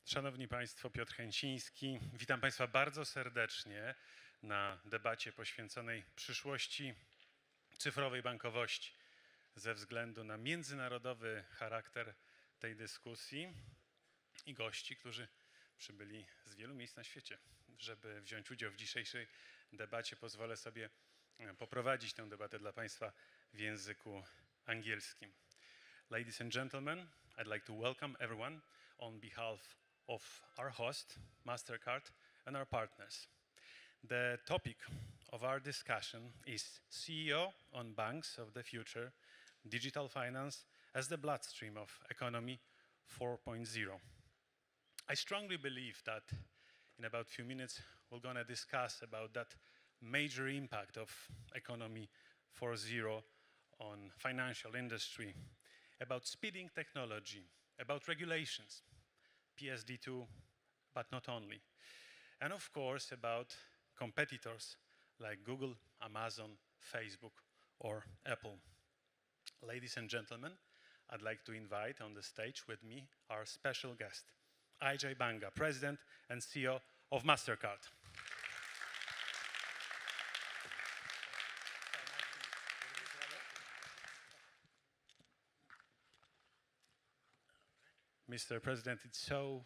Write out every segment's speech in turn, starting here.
Szanowni Państwo, Piotr Chęciński. Witam Państwa bardzo serdecznie na debacie poświęconej przyszłości cyfrowej bankowości ze względu na międzynarodowy charakter tej dyskusji i gości, którzy przybyli z wielu miejsc na świecie. Żeby wziąć udział w dzisiejszej debacie, pozwolę sobie poprowadzić tę debatę dla Państwa w języku angielskim. Ladies and gentlemen, I'd like to welcome everyone on behalf of our host, Mastercard, and our partners. The topic of our discussion is CEO on banks of the future, digital finance as the bloodstream of economy 4.0. I strongly believe that in about a few minutes we're going to discuss about that major impact of economy 4.0 on financial industry, about speeding technology, about regulations, PSD2, but not only. And of course about competitors like Google, Amazon, Facebook, or Apple. Ladies and gentlemen, I'd like to invite on the stage with me our special guest, Ajay Banga, President and CEO of Mastercard. Mr. President, it's so...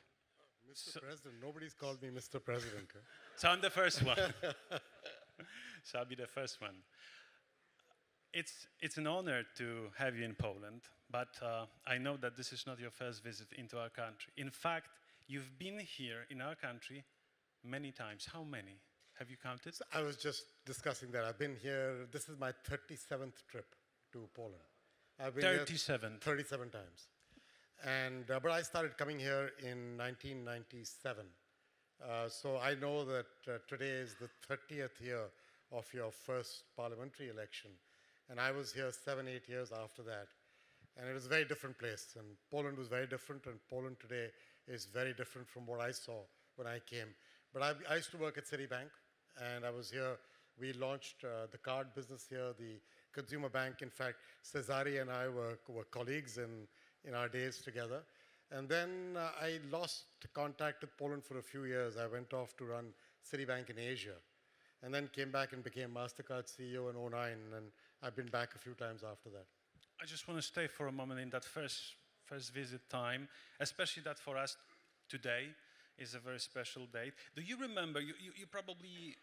Mr. President, nobody's called me Mr. President. Huh? So I'm the first one. So I'll be the first one. It's an honor to have you in Poland, but I know that this is not your first visit into our country. In fact, you've been here in our country many times. How many? Have you counted? So I was just discussing that. I've been here, this is my 37th trip to Poland. I've been 37. Here 37 times. And, but I started coming here in 1997. So I know that today is the 30th year of your first parliamentary election. And I was here 7, 8 years after that. And it was a very different place. And Poland was very different. And Poland today is very different from what I saw when I came. But I used to work at Citibank. And I was here. We launched the card business here, the consumer bank. In fact, Cezary and I were colleagues in our days together. And then I lost contact with Poland for a few years. I went off to run Citibank in Asia. And then came back and became Mastercard CEO in 2009. And I've been back a few times after that. I just want to stay for a moment in that first visit time, especially that for us today is a very special date. Do you remember, you probably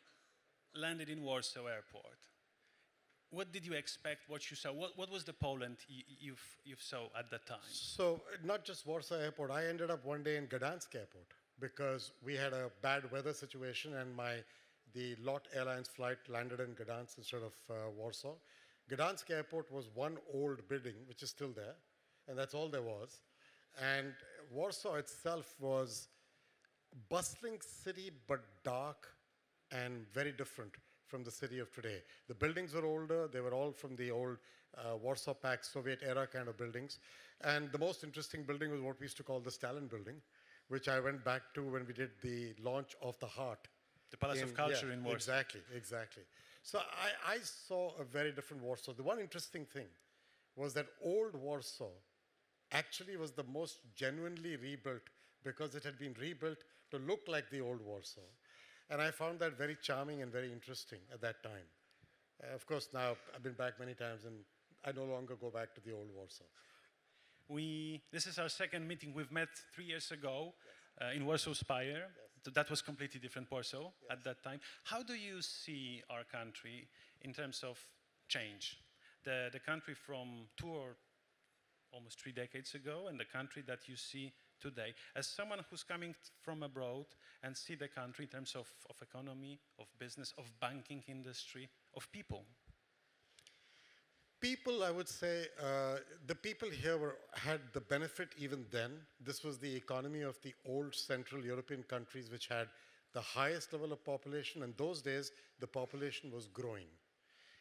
landed in Warsaw Airport. What did you expect, what you saw? What was the Poland you saw at that time? So not just Warsaw Airport. I ended up one day in Gdansk Airport because we had a bad weather situation and the LOT Airlines flight landed in Gdansk instead of Warsaw. Gdansk Airport was one old building, which is still there, and that's all there was. And Warsaw itself was a bustling city, but dark and very different from the city of today. The buildings were older. They were all from the old Warsaw Pact, Soviet era kind of buildings. And the most interesting building was what we used to call the Stalin Building, which I went back to when we did the launch of the Heart. The Palace of Culture in Warsaw. Exactly, exactly. So I saw a very different Warsaw. The one interesting thing was that old Warsaw actually was the most genuinely rebuilt because it had been rebuilt to look like the old Warsaw. And I found that very charming and very interesting at that time. Of course, now I've been back many times and I no longer go back to the old Warsaw. This is our second meeting. We've met 3 years ago in Warsaw Spire. Yes. So that was completely different Warsaw at that time. How do you see our country in terms of change? The country from 2 or almost 3 decades ago and the country that you see today, as someone who's coming from abroad and see the country in terms of economy, of business, of banking industry, of people? People, I would say, the people here had the benefit even then. This was the economy of the old Central European countries which had the highest level of population. And those days, the population was growing.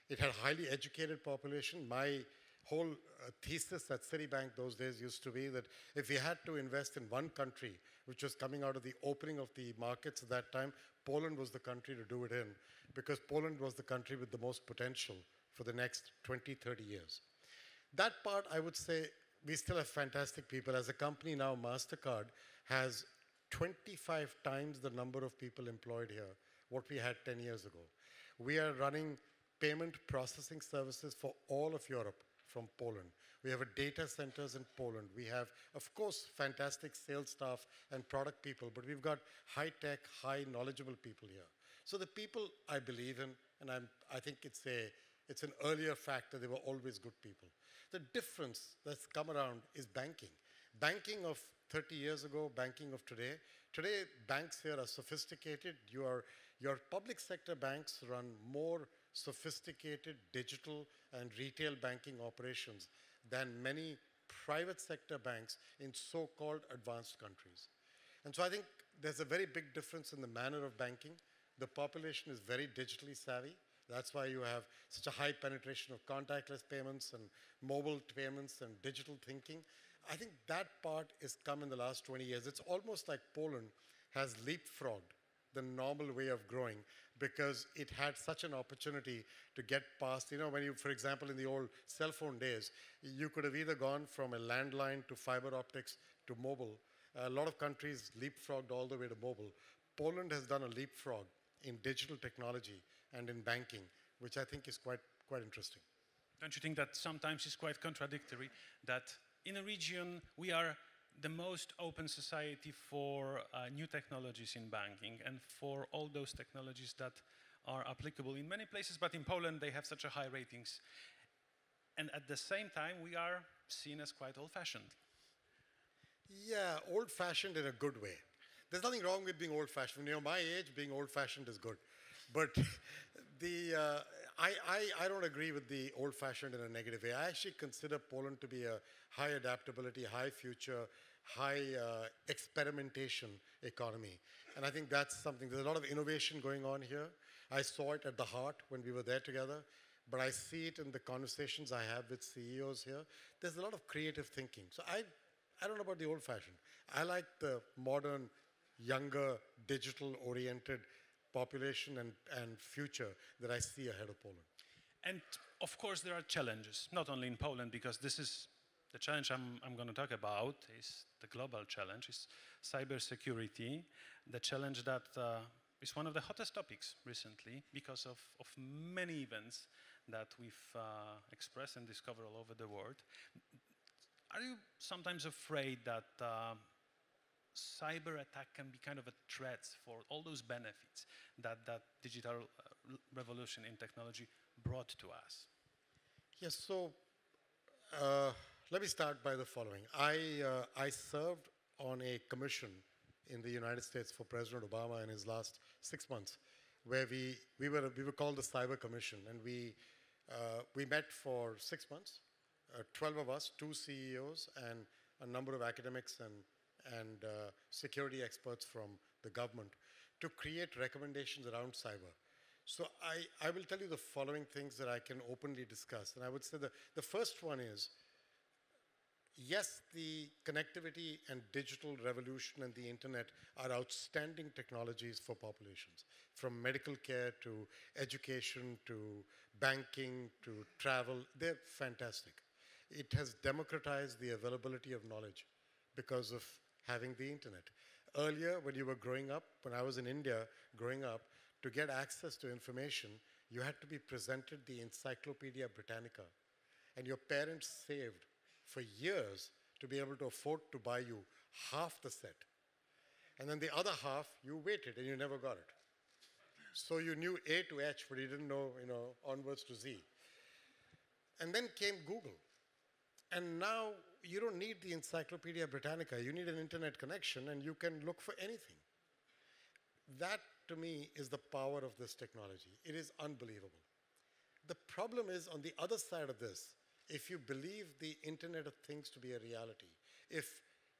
It had a highly educated population. My whole thesis at Citibank those days used to be that if we had to invest in one country, which was coming out of the opening of the markets at that time, Poland was the country to do it in, because Poland was the country with the most potential for the next 20, 30 years. That part, I would say, we still have fantastic people. As a company now, Mastercard has 25 times the number of people employed here, what we had 10 years ago. We are running payment processing services for all of Europe from Poland. We have a data centers in Poland. We have, of course, fantastic sales staff and product people, but we've got high-tech, high knowledgeable people here. So the people I believe in, and I think it's an earlier fact that they were always good people. The difference that's come around is banking. Banking of 30 years ago, banking of today. Today, banks here are sophisticated. Your public sector banks run more sophisticated digital and retail banking operations than many private sector banks in so-called advanced countries. And so I think there's a very big difference in the manner of banking. The population is very digitally savvy. That's why you have such a high penetration of contactless payments and mobile payments and digital thinking. I think that part has come in the last 20 years. It's almost like Poland has leapfrogged the normal way of growing because it had such an opportunity to get past, when you, for example, in the old cell phone days, you could have either gone from a landline to fiber optics to mobile. A lot of countries leapfrogged all the way to mobile. Poland has done a leapfrog in digital technology and in banking, which I think is quite interesting. Don't you think that sometimes it's quite contradictory that in a region we are the most open society for new technologies in banking and for all those technologies that are applicable in many places, but in Poland they have such a high ratings. And at the same time, we are seen as quite old-fashioned. Yeah, old-fashioned in a good way. There's nothing wrong with being old-fashioned. My age, being old-fashioned is good. But I don't agree with the old-fashioned in a negative way. I actually consider Poland to be a high adaptability, high future, high experimentation economy. And I think that's something, there's a lot of innovation going on here. I saw it at the heart when we were there together, but I see it in the conversations I have with CEOs here. There's a lot of creative thinking. So I don't know about the old-fashioned. I like the modern, younger, digital-oriented population and future that I see ahead of Poland. And of course there are challenges, not only in Poland, because this is the challenge I'm going to talk about is the global challenge, is cybersecurity, the challenge that is one of the hottest topics recently because of many events that we've expressed and discovered all over the world. Are you sometimes afraid that cyber attack can be kind of a threat for all those benefits that digital revolution in technology brought to us? Yes, so let me start by the following. I served on a commission in the United States for President Obama in his last 6 months, where we were called the Cyber Commission, and we met for 6 months, 12 of us, 2 CEOs, and a number of academics and security experts from the government to create recommendations around cyber. So I will tell you the following things that I can openly discuss. And I would say the first one is, yes, the connectivity and digital revolution and the internet are outstanding technologies for populations, from medical care to education to banking to travel. They're fantastic. It has democratized the availability of knowledge because of having the internet. Earlier, when you were growing up, when I was in India growing up, to get access to information, you had to be presented the Encyclopedia Britannica. And your parents saved for years to be able to afford to buy you half the set. And then the other half, you waited and you never got it. So you knew A to H, but you didn't know, onwards to Z. And then came Google. And now you don't need the Encyclopedia Britannica. You need an internet connection and you can look for anything. That, to me, is the power of this technology. It is unbelievable. The problem is, on the other side of this, if you believe the Internet of Things to be a reality, if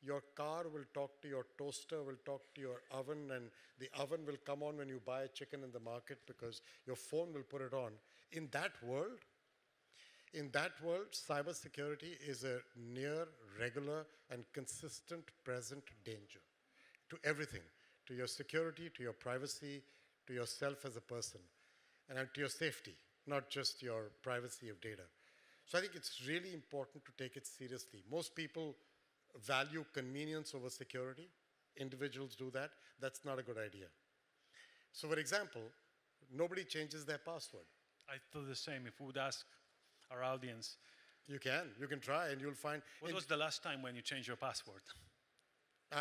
your car will talk to your toaster, will talk to your oven, and the oven will come on when you buy chicken in the market because your phone will put it on, in that world, cybersecurity is a near, regular, and consistent present danger to everything, to your security, to your privacy, to yourself as a person, and to your safety, not just your privacy of data. So I think it's really important to take it seriously. Most people value convenience over security. individuals do that, that's not a good idea. So for example, nobody changes their password. I thought the same. If we would ask our audience, You can try and you'll find. what was the last time when you changed your password?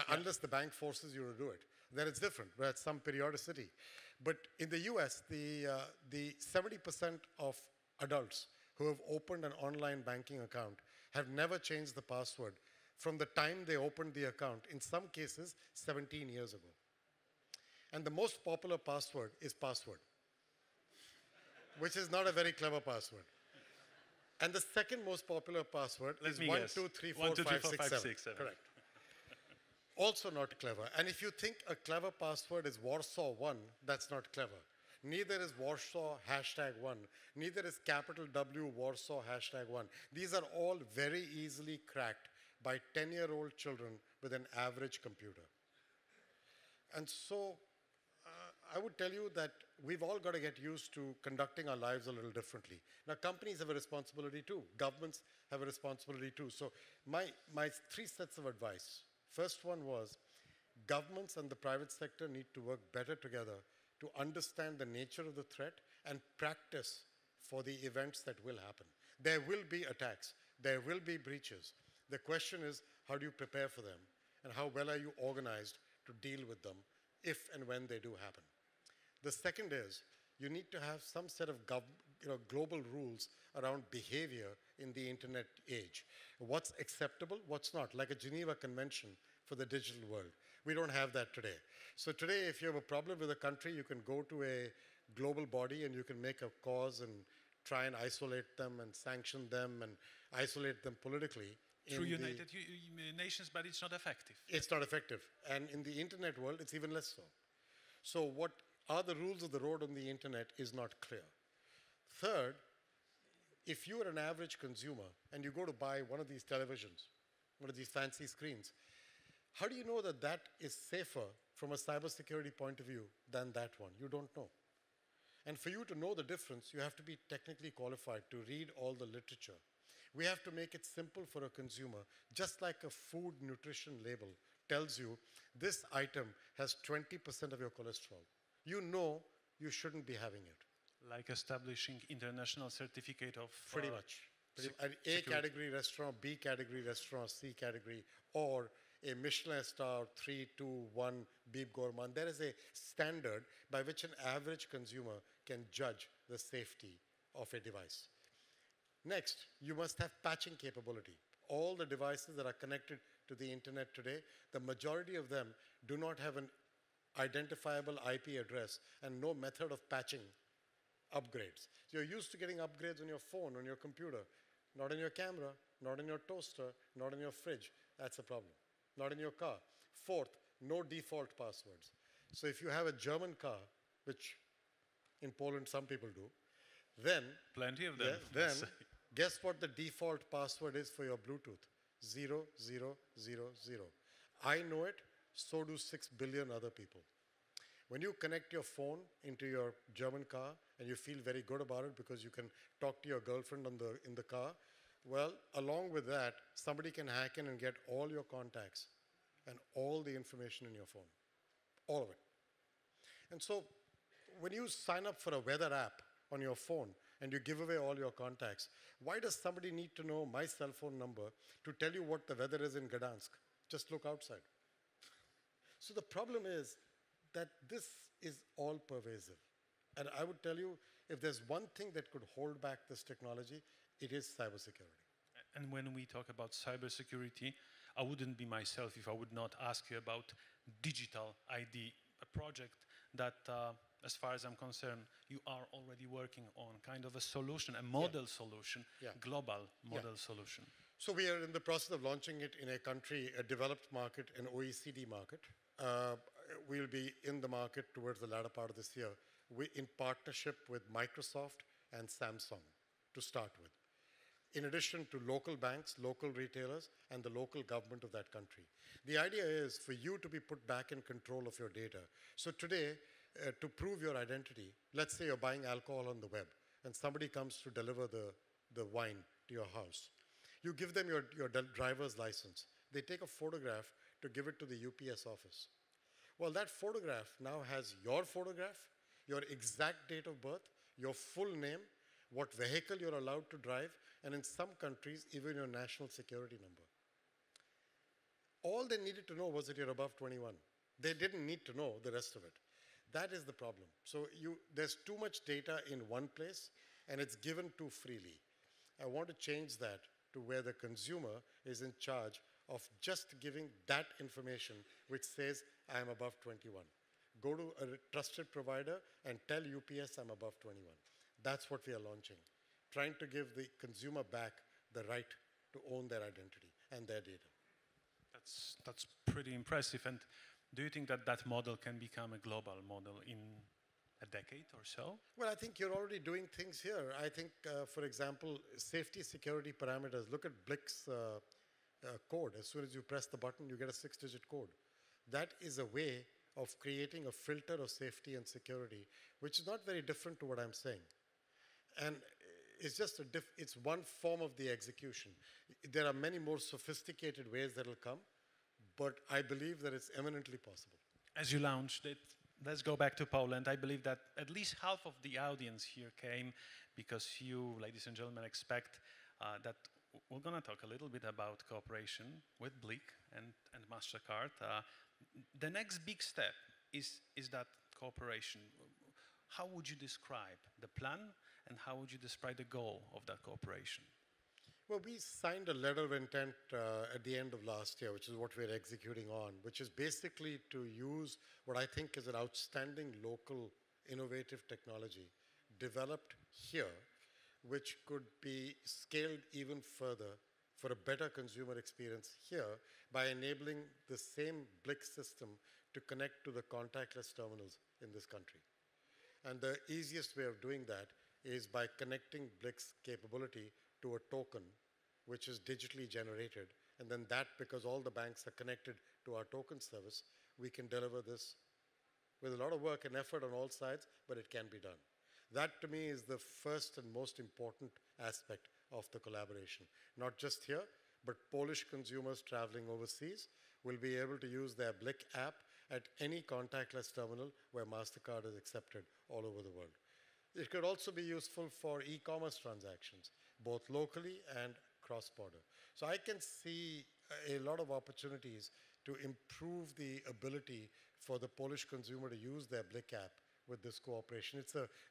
Unless the bank forces you to do it. Then it's different, but at some periodicity. But in the US, the 70% of adults who have opened an online banking account have never changed the password from the time they opened the account, in some cases 17 years ago. And the most popular password is password, which is not a very clever password. And the second most popular password is 1, 2, 3, 4, 5, 6, 7. Correct. Also not clever. And if you think a clever password is Warsaw 1, that's not clever. Neither is Warsaw #1. Neither is capital W Warsaw #1. These are all very easily cracked by 10-year-old children with an average computer. And so I would tell you that we've all got to get used to conducting our lives a little differently. Now, companies have a responsibility too. Governments have a responsibility too. So my 3 sets of advice. First one was, governments and the private sector need to work better together to understand the nature of the threat and practice for the events that will happen. There will be attacks. There will be breaches. The question is, how do you prepare for them? And how well are you organized to deal with them if and when they do happen? The second is, you need to have some set of global rules around behavior in the internet age. What's acceptable, what's not, like a Geneva Convention for the digital world. We don't have that today. So today, if you have a problem with a country, you can go to a global body and you can make a cause and try and isolate them and sanction them and isolate them politically. Through United Nations, but it's not effective. It's not effective. And in the internet world, it's even less so. So what are the rules of the road on the internet is not clear. Third, if you are an average consumer and you go to buy one of these televisions, one of these fancy screens, how do you know that that is safer from a cybersecurity point of view than that one? You don't know. And for you to know the difference, you have to be technically qualified to read all the literature. We have to make it simple for a consumer, just like a food nutrition label tells you this item has 20% of your cholesterol. You know you shouldn't be having it. Like establishing international certificate of... Pretty much. An A category restaurant, B category restaurant, C category, or a Michelin star 3, 2, 1 Beep Gourmand. There is a standard by which an average consumer can judge the safety of a device. Next, you must have patching capability. All the devices that are connected to the internet today, the majority of them do not have an identifiable IP address and no method of patching upgrades. So you're used to getting upgrades on your phone, on your computer, not in your camera, not in your toaster, not in your fridge. That's a problem. Not in your car. Fourth, no default passwords. So if you have a German car, which in Poland some people do, then... Plenty of them. Then guess what the default password is for your Bluetooth? 0000. I know it, so do 6 billion other people. When you connect your phone into your German car and you feel very good about it because you can talk to your girlfriend in the car, well, along with that, somebody can hack in and get all your contacts and all the information in your phone. All of it. And so when you sign up for a weather app on your phone and you give away all your contacts, why does somebody need to know my cell phone number to tell you what the weather is in Gdansk? Just look outside. So the problem is that this is all pervasive. And I would tell you, if there's one thing that could hold back this technology, it is cybersecurity. And when we talk about cybersecurity, I wouldn't be myself if I would not ask you about digital ID, a project that, as far as I'm concerned, you are already working on kind of a solution, a model solution, global model solution. So we are in the process of launching it in a country, a developed market, an OECD market. We'll be in the market towards the latter part of this year in partnership with Microsoft and Samsung to start with. In addition to local banks, local retailers, and the local government of that country. The idea is for you to be put back in control of your data. So today, to prove your identity, let's say you're buying alcohol on the web, and somebody comes to deliver the wine to your house. You give them your driver's license. They take a photograph to give it to the UPS office. Well, that photograph now has your photograph, your exact date of birth, your full name, what vehicle you're allowed to drive, and in some countries, even your national security number. All they needed to know was that you're above 21. They didn't need to know the rest of it. That is the problem. So there's too much data in one place, and it's given too freely. I want to change that to where the consumer is in charge of just giving that information which says, I'm above 21. Go to a trusted provider and tell UPS I'm above 21. That's what we are launching, trying to give the consumer back the right to own their identity and their data. That's pretty impressive. And do you think that that model can become a global model in a decade or so? Well, I think you're already doing things here. I think, for example, safety security parameters. Look at Blick's code. As soon as you press the button, you get a 6-digit code. That is a way of creating a filter of safety and security, which is not very different to what I'm saying. And it's just it's one form of the execution. There are many more sophisticated ways that will come, but I believe that it's eminently possible. As you launched it, let's go back to Poland. I believe that at least half of the audience here came because you, ladies and gentlemen, expect that we're going to talk a little bit about cooperation with Blick and Mastercard. The next big step is that cooperation. How would you describe the plan and how would you describe the goal of that cooperation? Well, we signed a letter of intent at the end of last year, which is what we're executing on, which is basically to use what I think is an outstanding local innovative technology developed here, which could be scaled even further for a better consumer experience here by enabling the same Blick system to connect to the contactless terminals in this country. And the easiest way of doing that is by connecting Blick's capability to a token, which is digitally generated. And then that, because all the banks are connected to our token service, we can deliver this with a lot of work and effort on all sides, but it can be done. That, to me, is the first and most important aspect of the collaboration. Not just here, but Polish consumers traveling overseas will be able to use their Blick app at any contactless terminal where Mastercard is accepted all over the world. It could also be useful for e-commerce transactions, both locally and cross-border. So I can see a lot of opportunities to improve the ability for the Polish consumer to use their Blick app with this cooperation.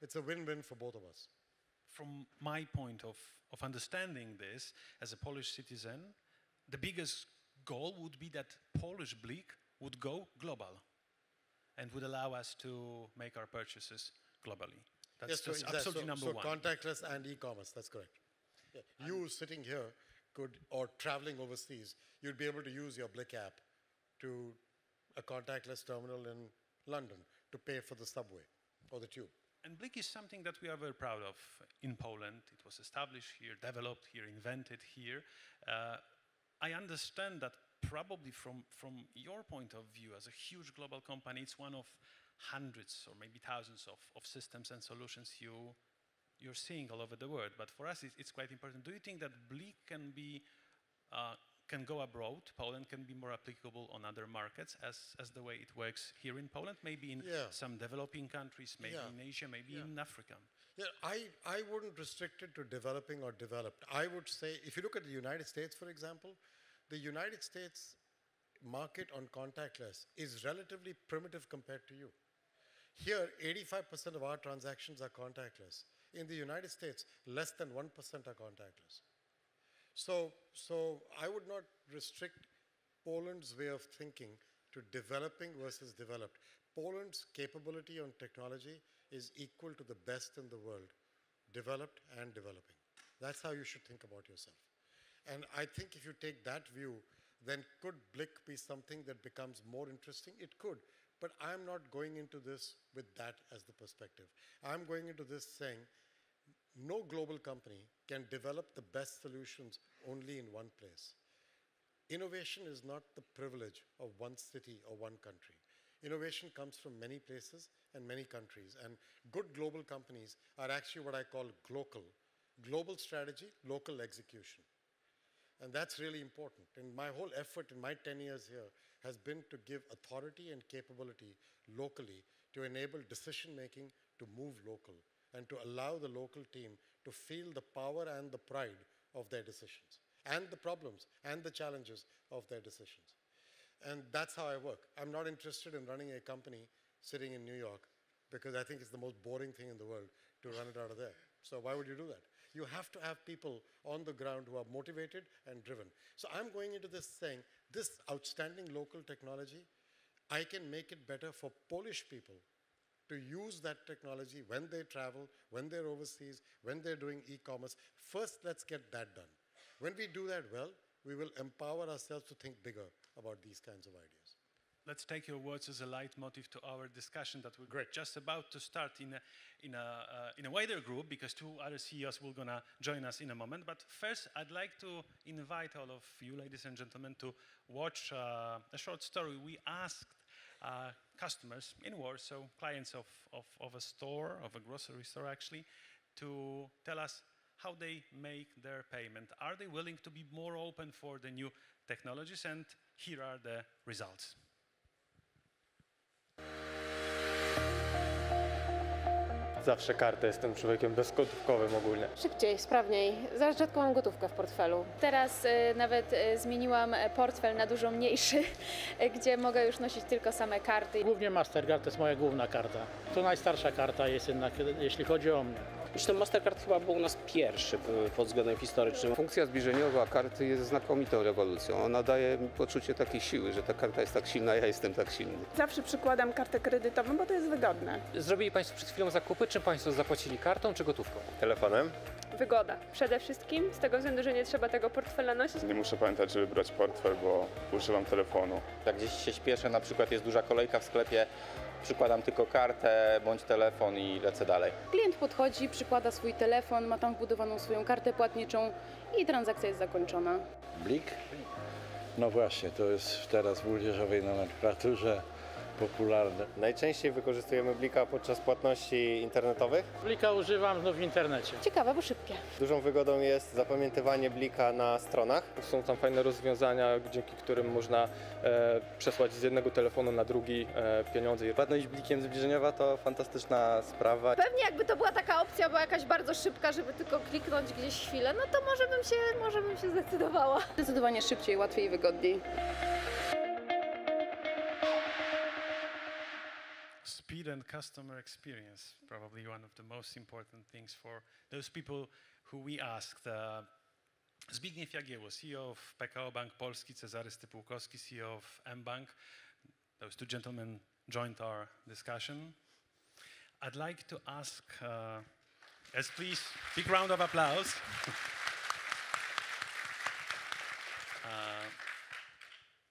It's a win-win for both of us. From my point of understanding this, as a Polish citizen, the biggest goal would be that Polish Blick would go global and would allow us to make our purchases globally. That's absolutely number one. So contactless and e-commerce, that's correct. Yeah. You sitting here or traveling overseas, you'd be able to use your Blick app to a contactless terminal in London to pay for the subway or the tube. And Blick is something that we are very proud of in Poland. It was established here, developed here, invented here. I understand that probably from your point of view as a huge global company, it's one of hundreds or maybe thousands of systems and solutions you're seeing all over the world. But for us, it's quite important. Do you think that Blick can go abroad? Poland can be more applicable on other markets as the way it works here in Poland, maybe in some developing countries, maybe in Asia, maybe in Africa? Yeah, I wouldn't restrict it to developing or developed. I would say, if you look at the United States, for example, the United States market on contactless is relatively primitive compared to you. Here, 85% of our transactions are contactless. In the United States, less than 1% are contactless. So I would not restrict Poland's way of thinking to developing versus developed. Poland's capability on technology is equal to the best in the world, developed and developing. That's how you should think about yourself. And I think if you take that view, then could Blick be something that becomes more interesting? It could, but I'm not going into this with that as the perspective. I'm going into this saying, no global company can develop the best solutions only in one place. Innovation is not the privilege of one city or one country. Innovation comes from many places and many countries. And good global companies are actually what I call glocal. Global strategy, local execution. And that's really important. And my whole effort in my 10 years here has been to give authority and capability locally to enable decision-making to move local and to allow the local team to feel the power and the pride of their decisions and the problems and the challenges of their decisions. And that's how I work. I'm not interested in running a company sitting in New York because I think it's the most boring thing in the world to run it out of there. So why would you do that? You have to have people on the ground who are motivated and driven. So I'm going into this saying, this outstanding local technology, I can make it better for Polish people to use that technology when they travel, when they're overseas, when they're doing e-commerce. First, let's get that done. When we do that well, we will empower ourselves to think bigger about these kinds of ideas. Let's take your words as a leitmotif to our discussion that we're just about to start in a wider group, because two other CEOs will gonna join us in a moment. But first, I'd like to invite all of you, ladies and gentlemen, to watch a short story. We asked customers in Warsaw, clients of a store, of a grocery store actually, to tell us how they make their payment. Are they willing to be more open for the new technologies? And here are the results. Zawsze kartę, jestem człowiekiem bezgotówkowym ogólnie. Szybciej, sprawniej. Za rzadko mam gotówkę w portfelu. Teraz nawet zmieniłam portfel na dużo mniejszy, gdzie mogę już nosić tylko same karty. Głównie Mastercard to jest moja główna karta. To najstarsza karta jest jednak, jeśli chodzi o mnie. Zresztą Mastercard chyba był u nas pierwszy pod względem historycznym. Funkcja zbliżeniowa karty jest znakomitą rewolucją. Ona daje mi poczucie takiej siły, że ta karta jest tak silna, ja jestem tak silny. Zawsze przykładam kartę kredytową, bo to jest wygodne. Zrobili Państwo przed chwilą zakupy, czy Państwo zapłacili kartą czy gotówką? Telefonem. Wygoda. Przede wszystkim z tego względu, że nie trzeba tego portfela nosić. Nie muszę pamiętać, żeby brać portfel, bo używam telefonu. Jak gdzieś się śpieszę, na przykład jest duża kolejka w sklepie, przykładam tylko kartę bądź telefon i lecę dalej. Klient podchodzi, przykłada swój telefon, ma tam wbudowaną swoją kartę płatniczą i transakcja jest zakończona. Blik? No właśnie, to jest teraz w młodzieżowej nomenklaturze popularne. Najczęściej wykorzystujemy Blika podczas płatności internetowych. Blika używam znów w internecie. Ciekawe, bo szybkie. Dużą wygodą jest zapamiętywanie Blika na stronach. Są tam fajne rozwiązania, dzięki którym można przesłać z jednego telefonu na drugi pieniądze. Płatność blikiem zbliżeniowa to fantastyczna sprawa. Pewnie jakby to była taka opcja, była jakaś bardzo szybka, żeby tylko kliknąć gdzieś chwilę, no to może bym się zdecydowała. Zdecydowanie szybciej, łatwiej i wygodniej. Speed and customer experience, probably one of the most important things for those people who we asked. Zbigniew Jagiełło, CEO of PKO Bank Polski, Cezary Stypułkowski, CEO of mBank. Those two gentlemen joined our discussion. I'd like to ask, yes please, big round of applause.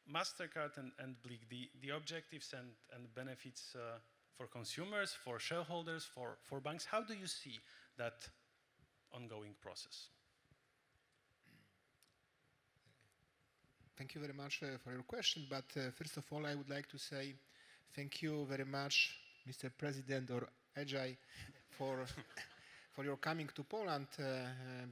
Mastercard and Blik, the objectives and benefits for consumers, for shareholders, for banks, how do you see that ongoing process? Thank you very much for your question, but first of all I would like to say thank you very much, Mr. President or Ajay, for your coming to Poland,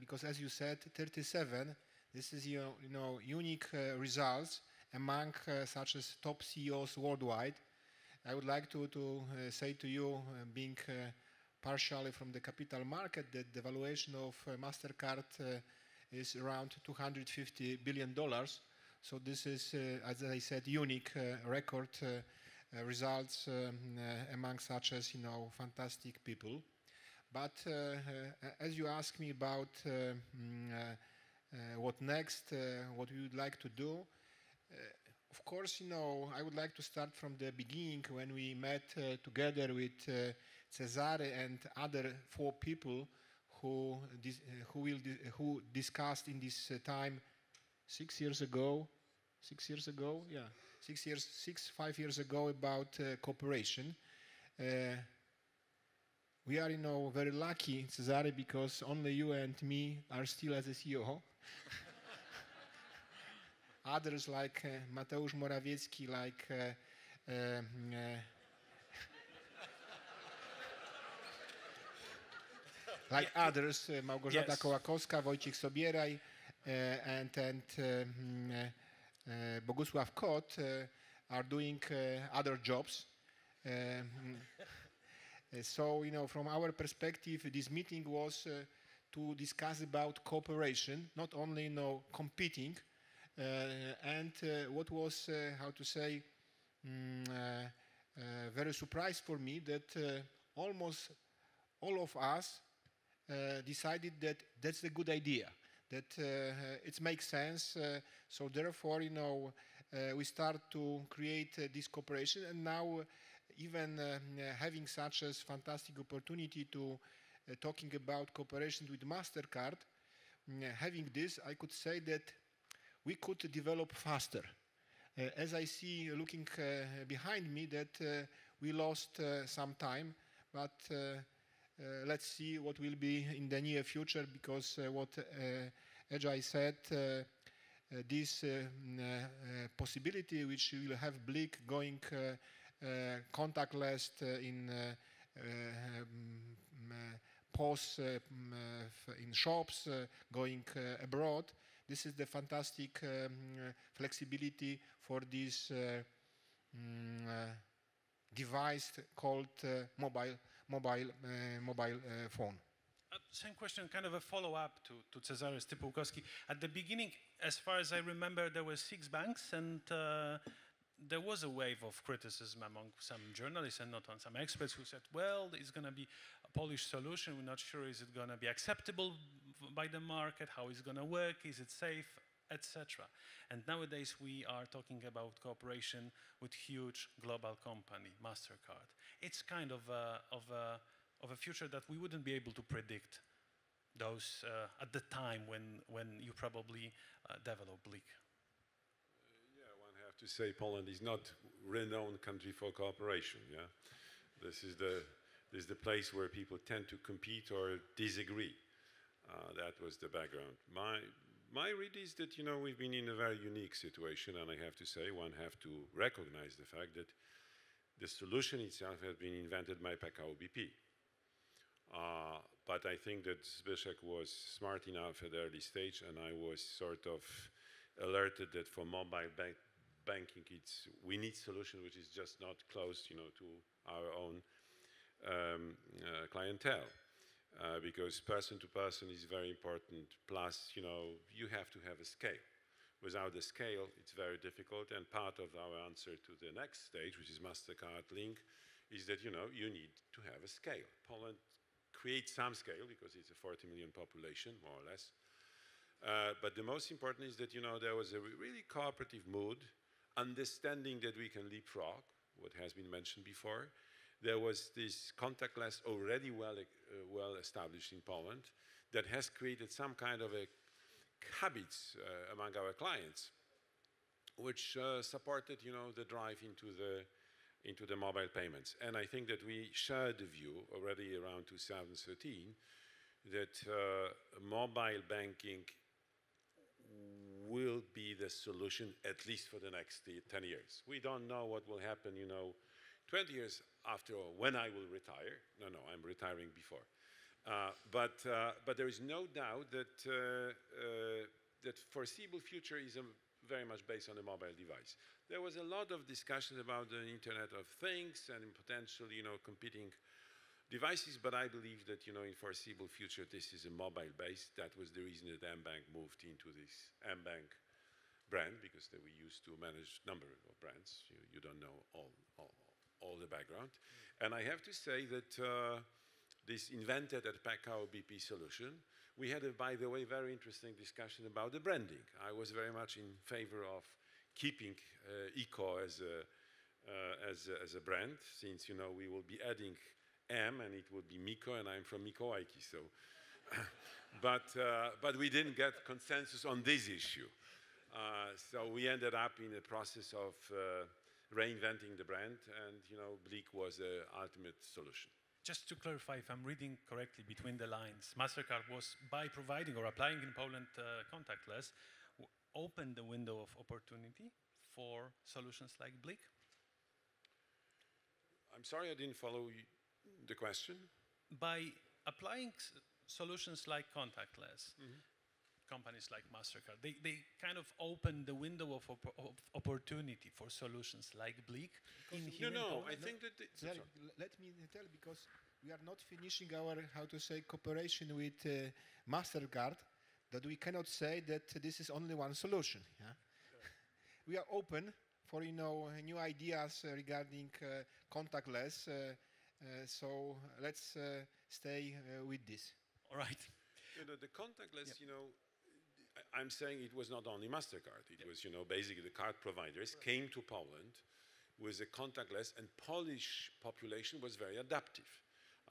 because as you said, 37, this is unique results among such as top CEOs worldwide. I would like to say to you, being partially from the capital market, that the valuation of Mastercard is around $250 billion. So this is, as I said, unique record results among such as fantastic people. But as you ask me about what next, what we would like to do. Of course, I would like to start from the beginning when we met together with Cezary and other 4 people who discussed in this time 5 years ago about cooperation. We are, very lucky, Cezary, because only you and me are still as a CEO. Others like Mateusz Morawiecki, like others, Małgorzata Kołakowska, Wojciech Sobieraj, and Bogusław Kot, are doing other jobs. So, from our perspective, this meeting was to discuss about cooperation, not only, competing, and what was, how to say, very surprised for me that almost all of us decided that that's a good idea, that it makes sense. So therefore, we start to create this cooperation, and now even having such a fantastic opportunity to talking about cooperation with Mastercard, having this, I could say that we could develop faster. As I see, looking behind me, that we lost some time, but let's see what will be in the near future, because what Ajay said, this possibility which will have BLIK going contactless in POS in shops, going abroad. This is the fantastic flexibility for this device called mobile phone. Same question, kind of a follow-up to Cezary Stypułkowski. At the beginning, as far as I remember, there were 6 banks, and there was a wave of criticism among some journalists and not on some experts who said, well, it's going to be a Polish solution. We're not sure, is it going to be acceptable by the market? How is it going to work? Is it safe? Etc. And nowadays we are talking about cooperation with huge global company, Mastercard. It's kind of a future that we wouldn't be able to predict those at the time when you probably develop BLIK. To say Poland is not renowned country for cooperation. Yeah, this is the place where people tend to compete or disagree. That was the background. My read is that we've been in a very unique situation, and I have to say one have to recognize the fact that the solution itself has been invented by PKO BP. But I think that Zbigniew was smart enough at the early stage, and I was sort of alerted that for mobile banking, we need solution which is just not close, to our own clientele, because person to person is very important. Plus, you have to have a scale. Without a scale, it's very difficult. And part of our answer to the next stage, which is Mastercard Link, is that you need to have a scale. Poland creates some scale because it's a 40 million population, more or less. But the most important is that there was a really cooperative mood, understanding that we can leapfrog, what has been mentioned before. There was this contactless already well established in Poland that has created some kind of a habits among our clients, which supported the drive into the mobile payments. And I think that we shared the view already around 2013 that mobile banking will be the solution at least for the next 10 years. We don't know what will happen, 20 years after, or when I will retire. No, I'm retiring before. But there is no doubt that that foreseeable future is very much based on a mobile device. There was a lot of discussion about the Internet of Things and potential, competing devices, but I believe that, in foreseeable future, this is a mobile base. That was the reason that mBank moved into this mBank brand, because we used to manage number of brands. You don't know all the background. And I have to say that this invented at PKO BP solution, we had, by the way, very interesting discussion about the branding. I was very much in favor of keeping EKO as a brand, since, we will be adding M, and it would be Miko, and I'm from Mikołajki, so. But we didn't get consensus on this issue. So we ended up in a process of reinventing the brand, and BLIK was the ultimate solution. Just to clarify, if I'm reading correctly between the lines, Mastercard was, by providing or applying in Poland contactless, opened the window of opportunity for solutions like BLIK? I'm sorry, I didn't follow the question. By applying solutions like contactless, companies like Mastercard. They kind of open the window of opportunity for solutions like Bleak in here. No, I think that... Let me tell, because we are not finishing our, how to say, cooperation with Mastercard, that we cannot say that this is only one solution. Yeah? We are open for, new ideas regarding contactless, so let's stay with this. All right. The contactless, I'm saying it was not only Mastercard. It was, basically the card providers came to Poland with a contactless, and Polish population was very adaptive.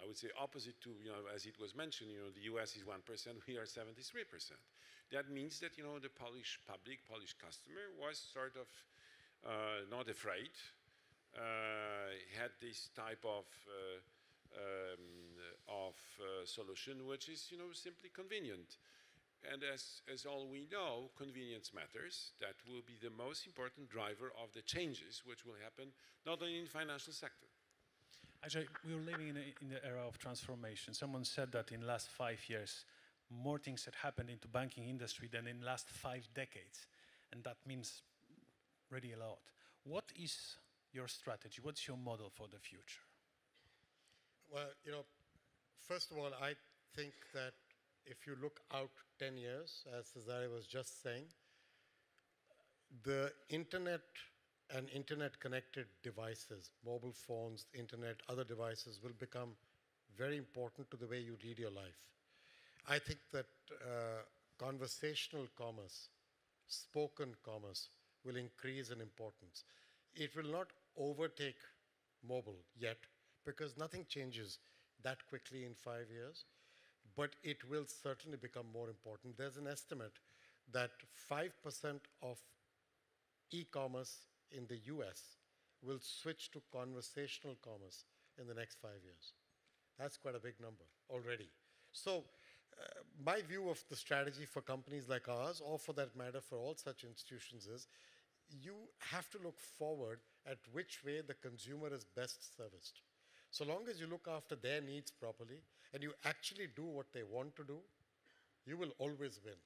I would say opposite to, as it was mentioned, the US is 1%, we are 73%. That means that, the Polish public, Polish customer was sort of not afraid, had this type of solution, which is, simply convenient. And as all we know, convenience matters. That will be the most important driver of the changes which will happen not only in the financial sector. Ajay, we are living in the era of transformation. Someone said that in the last 5 years, more things had happened into banking industry than in the last 5 decades. And that means really a lot. What is your strategy? What's your model for the future? Well, first of all, I think that if you look out 10 years, as Cezary was just saying, the internet and internet-connected devices, mobile phones, internet, other devices will become very important to the way you lead your life. I think that conversational commerce, spoken commerce, will increase in importance. It will not overtake mobile yet, because nothing changes that quickly in 5 years, but it will certainly become more important. There's an estimate that 5% of e-commerce in the US will switch to conversational commerce in the next 5 years. That's quite a big number already. So my view of the strategy for companies like ours, or for that matter for all such institutions, is you have to look forward at which way the consumer is best serviced. So long as you look after their needs properly and you actually do what they want to do, you will always win.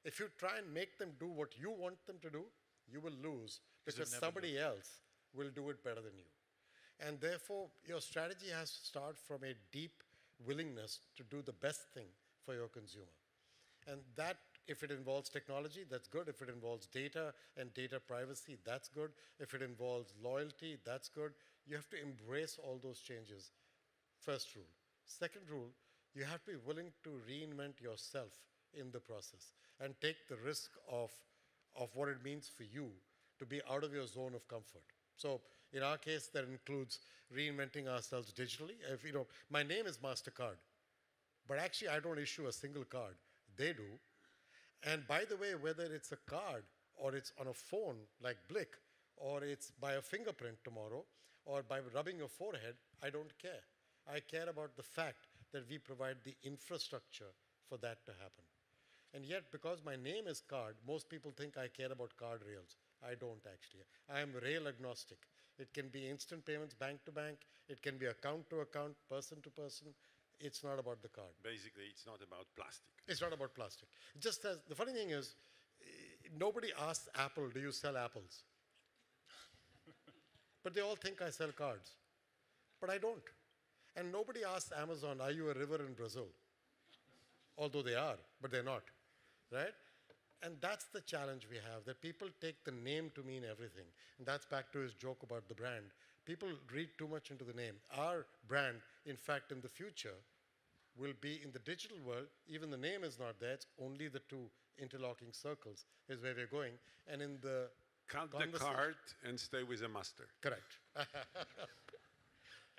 If you try and make them do what you want them to do, you will lose, because somebody else will do it better than you. And therefore, your strategy has to start from a deep willingness to do the best thing for your consumer. And that, if it involves technology, that's good. If it involves data and data privacy, that's good. If it involves loyalty, that's good. You have to embrace all those changes. First rule. Second rule, you have to be willing to reinvent yourself in the process and take the risk of what it means for you to be out of your zone of comfort. So in our case, that includes reinventing ourselves digitally. If, my name is Mastercard, but actually I don't issue a single card. They do. And by the way, whether it's a card or it's on a phone like Blick, or it's by a fingerprint tomorrow, or by rubbing your forehead, I don't care. I care about the fact that we provide the infrastructure for that to happen. And yet, because my name is card, most people think I care about card rails. I don't actually. I am rail agnostic. It can be instant payments, bank to bank. It can be account to account, person to person. It's not about the card. Basically, it's not about plastic. It's not about plastic. Just as, the funny thing is, nobody asks Apple, do you sell apples? But they all think I sell cards. But I don't. And nobody asks Amazon, are you a river in Brazil? Although they are, but they're not, right? And that's the challenge we have, that people take the name to mean everything. And that's back to his joke about the brand. People read too much into the name. Our brand, in fact, in the future, will be in the digital world. Even the name is not there. It's only the two interlocking circles is where we're going. And in the Cut the card and stay with a master. Correct.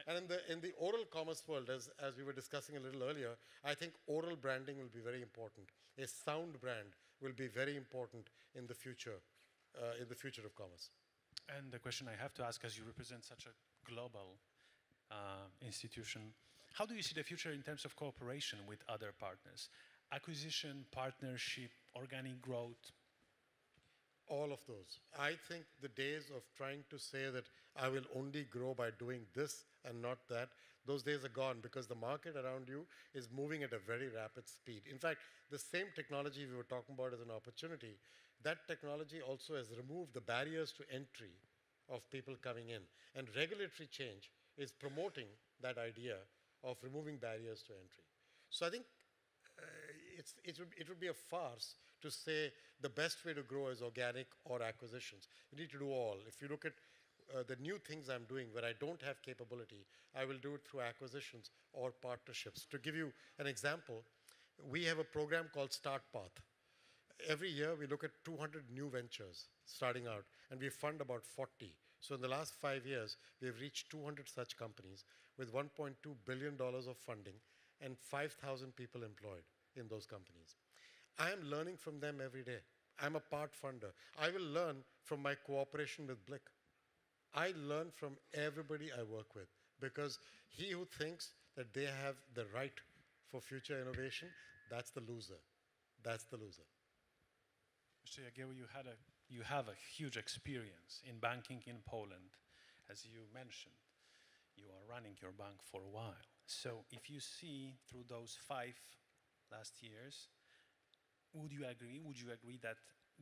And in the oral commerce world, as we were discussing a little earlier, I think oral branding will be very important. A sound brand will be very important in the future of commerce. And the question I have to ask, as you represent such a global institution, how do you see the future in terms of cooperation with other partners? Acquisition, partnership, organic growth? all of those. I think the days of trying to say that I will only grow by doing this and not that, those days are gone because the market around you is moving at a very rapid speed. In fact, the same technology we were talking about as an opportunity, that technology also has removed the barriers to entry of people coming in. And regulatory change is promoting that idea of removing barriers to entry. So I think it would be a farce to say the best way to grow is organic or acquisitions. You need to do all. If you look at the new things I'm doing where I don't have capability, I will do it through acquisitions or partnerships. To give you an example, we have a program called Start Path. Every year we look at 200 new ventures starting out, and we fund about 40. So in the last 5 years, we've reached 200 such companies with $1.2 billion of funding and 5,000 people employed in those companies. I am learning from them every day. I'm a part funder. I will learn from my cooperation with Blick. I learn from everybody I work with because he who thinks that they have the right for future innovation, that's the loser. That's the loser. Mr. Jagiełło, you have a huge experience in banking in Poland. As you mentioned, you are running your bank for a while. So if you see through those 5 last years, would you agree that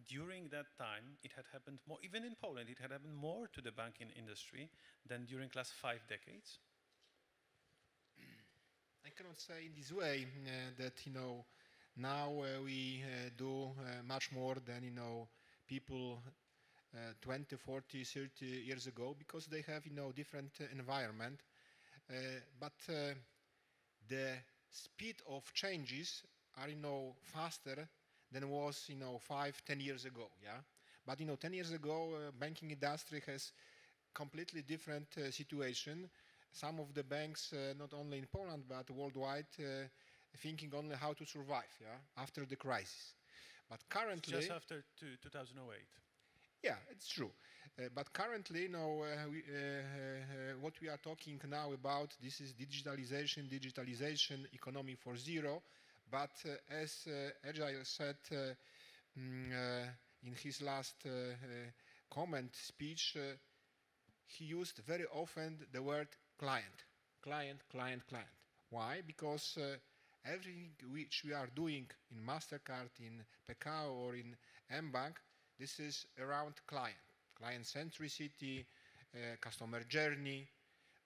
during that time it had happened more, even in Poland, it had happened more to the banking industry than during last 5 decades? I cannot say in this way that, now we do much more than, people 20, 40, 30 years ago because they have, different environment. But the speed of changes are, faster than was, 5, 10 years ago, yeah? But, 10 years ago, banking industry has completely different situation. Some of the banks, not only in Poland, but worldwide, thinking only how to survive, yeah, after the crisis. But currently... Just after 2008. Yeah, it's true. But currently, what we are talking now about, this is digitalization, economy 4.0. But as Ajay said in his last comment speech, he used very often the word client. Client, client, client. Why? Because everything which we are doing in Mastercard, in PKO or in mBank, this is around client centricity, customer journey.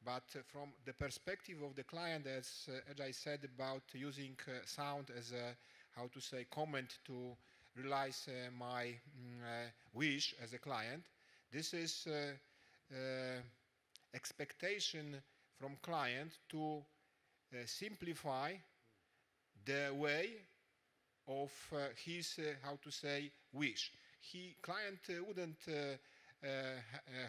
But from the perspective of the client, as Ajay said about using sound as a, comment to realize my wish as a client, this is expectation from client to simplify the way of his, wish. Client wouldn't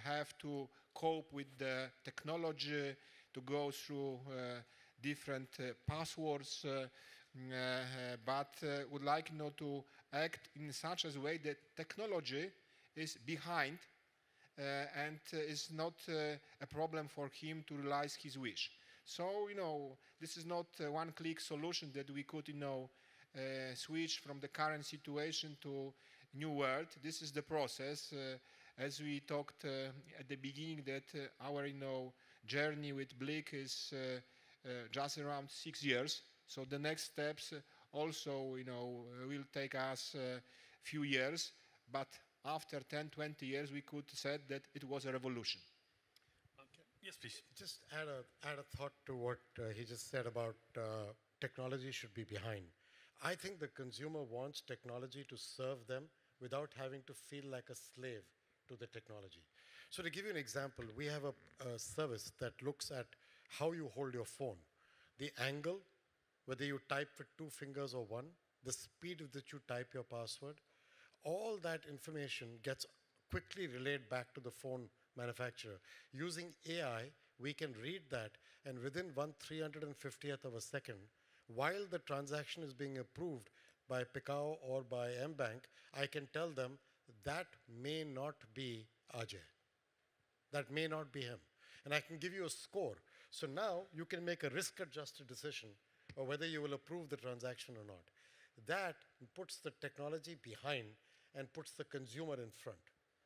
have to cope with the technology, to go through different passwords, but would like to act in such a way that technology is behind and is not a problem for him to realize his wish. So, this is not a one-click solution that we could, switch from the current situation to new world. This is the process. As we talked at the beginning, that our journey with Blick is just around 6 years. So the next steps also will take us a few years. But after 10, 20 years, we could say that it was a revolution. Okay. Yes, please. Just add a thought to what he just said about technology should be behind. I think the consumer wants technology to serve them without having to feel like a slave to the technology. So to give you an example, we have a service that looks at how you hold your phone, the angle, whether you type with 2 fingers or 1, the speed with which you type your password, all that information gets quickly relayed back to the phone manufacturer. Using AI, we can read that, and within 1/350th of a second, while the transaction is being approved by PKO or by mBank, I can tell them that may not be Ajay. That may not be him. And I can give you a score. So now you can make a risk-adjusted decision of whether you will approve the transaction or not. That puts the technology behind and puts the consumer in front.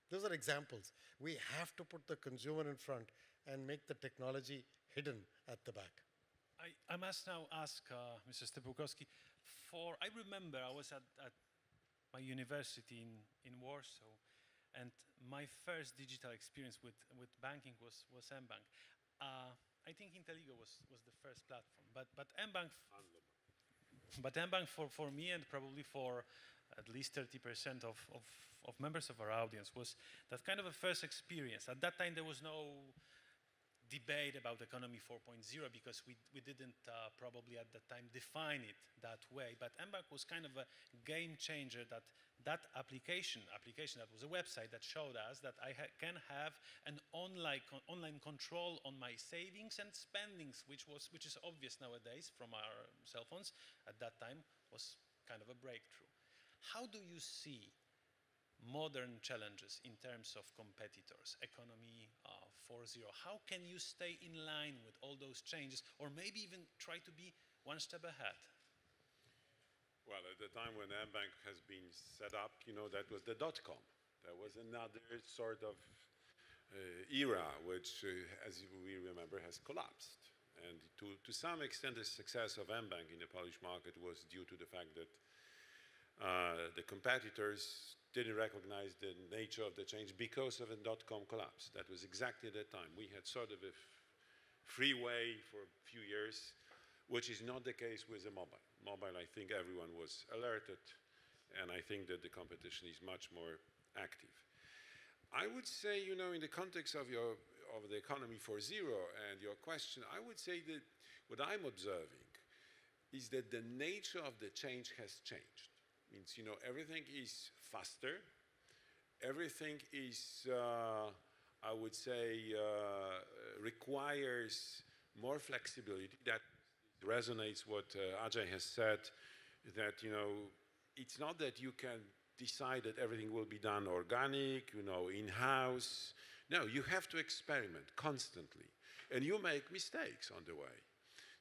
Those are examples. We have to put the consumer in front and make the technology hidden at the back. I must now ask Mr. Stypułkowski, I remember I was at my university in Warsaw, and my first digital experience with banking was mBank. I think Inteligo was the first platform, but mBank for me and probably for at least 30% of members of our audience was that kind of a first experience. At that time there was no debate about economy 4.0 because we didn't probably at that time define it that way, but mBank was kind of a game changer, that application that was a website that showed us that I can have an online control on my savings and spendings, which is obvious nowadays from our cell phones. At that time was kind of a breakthrough. How do you see modern challenges in terms of competitors, economy 4.0? How can you stay in line with all those changes, or maybe even try to be one step ahead? Well, at the time when mBank has been set up, that was the .com. That was another sort of era which, as we remember, has collapsed. And to some extent, the success of mBank in the Polish market was due to the fact that the competitors didn't recognize the nature of the change because of a .com collapse. That was exactly the time. We had sort of a freeway for a few years, which is not the case with the mobile. Mobile, I think everyone was alerted, and I think that the competition is much more active. I would say, in the context of the economy 4.0 and your question, I would say that what I'm observing is that the nature of the change has changed. Means, everything is faster, everything is, I would say, requires more flexibility. That resonates what Ajay has said, that, it's not that you can decide that everything will be done organic, in-house. No, you have to experiment constantly, and you make mistakes on the way.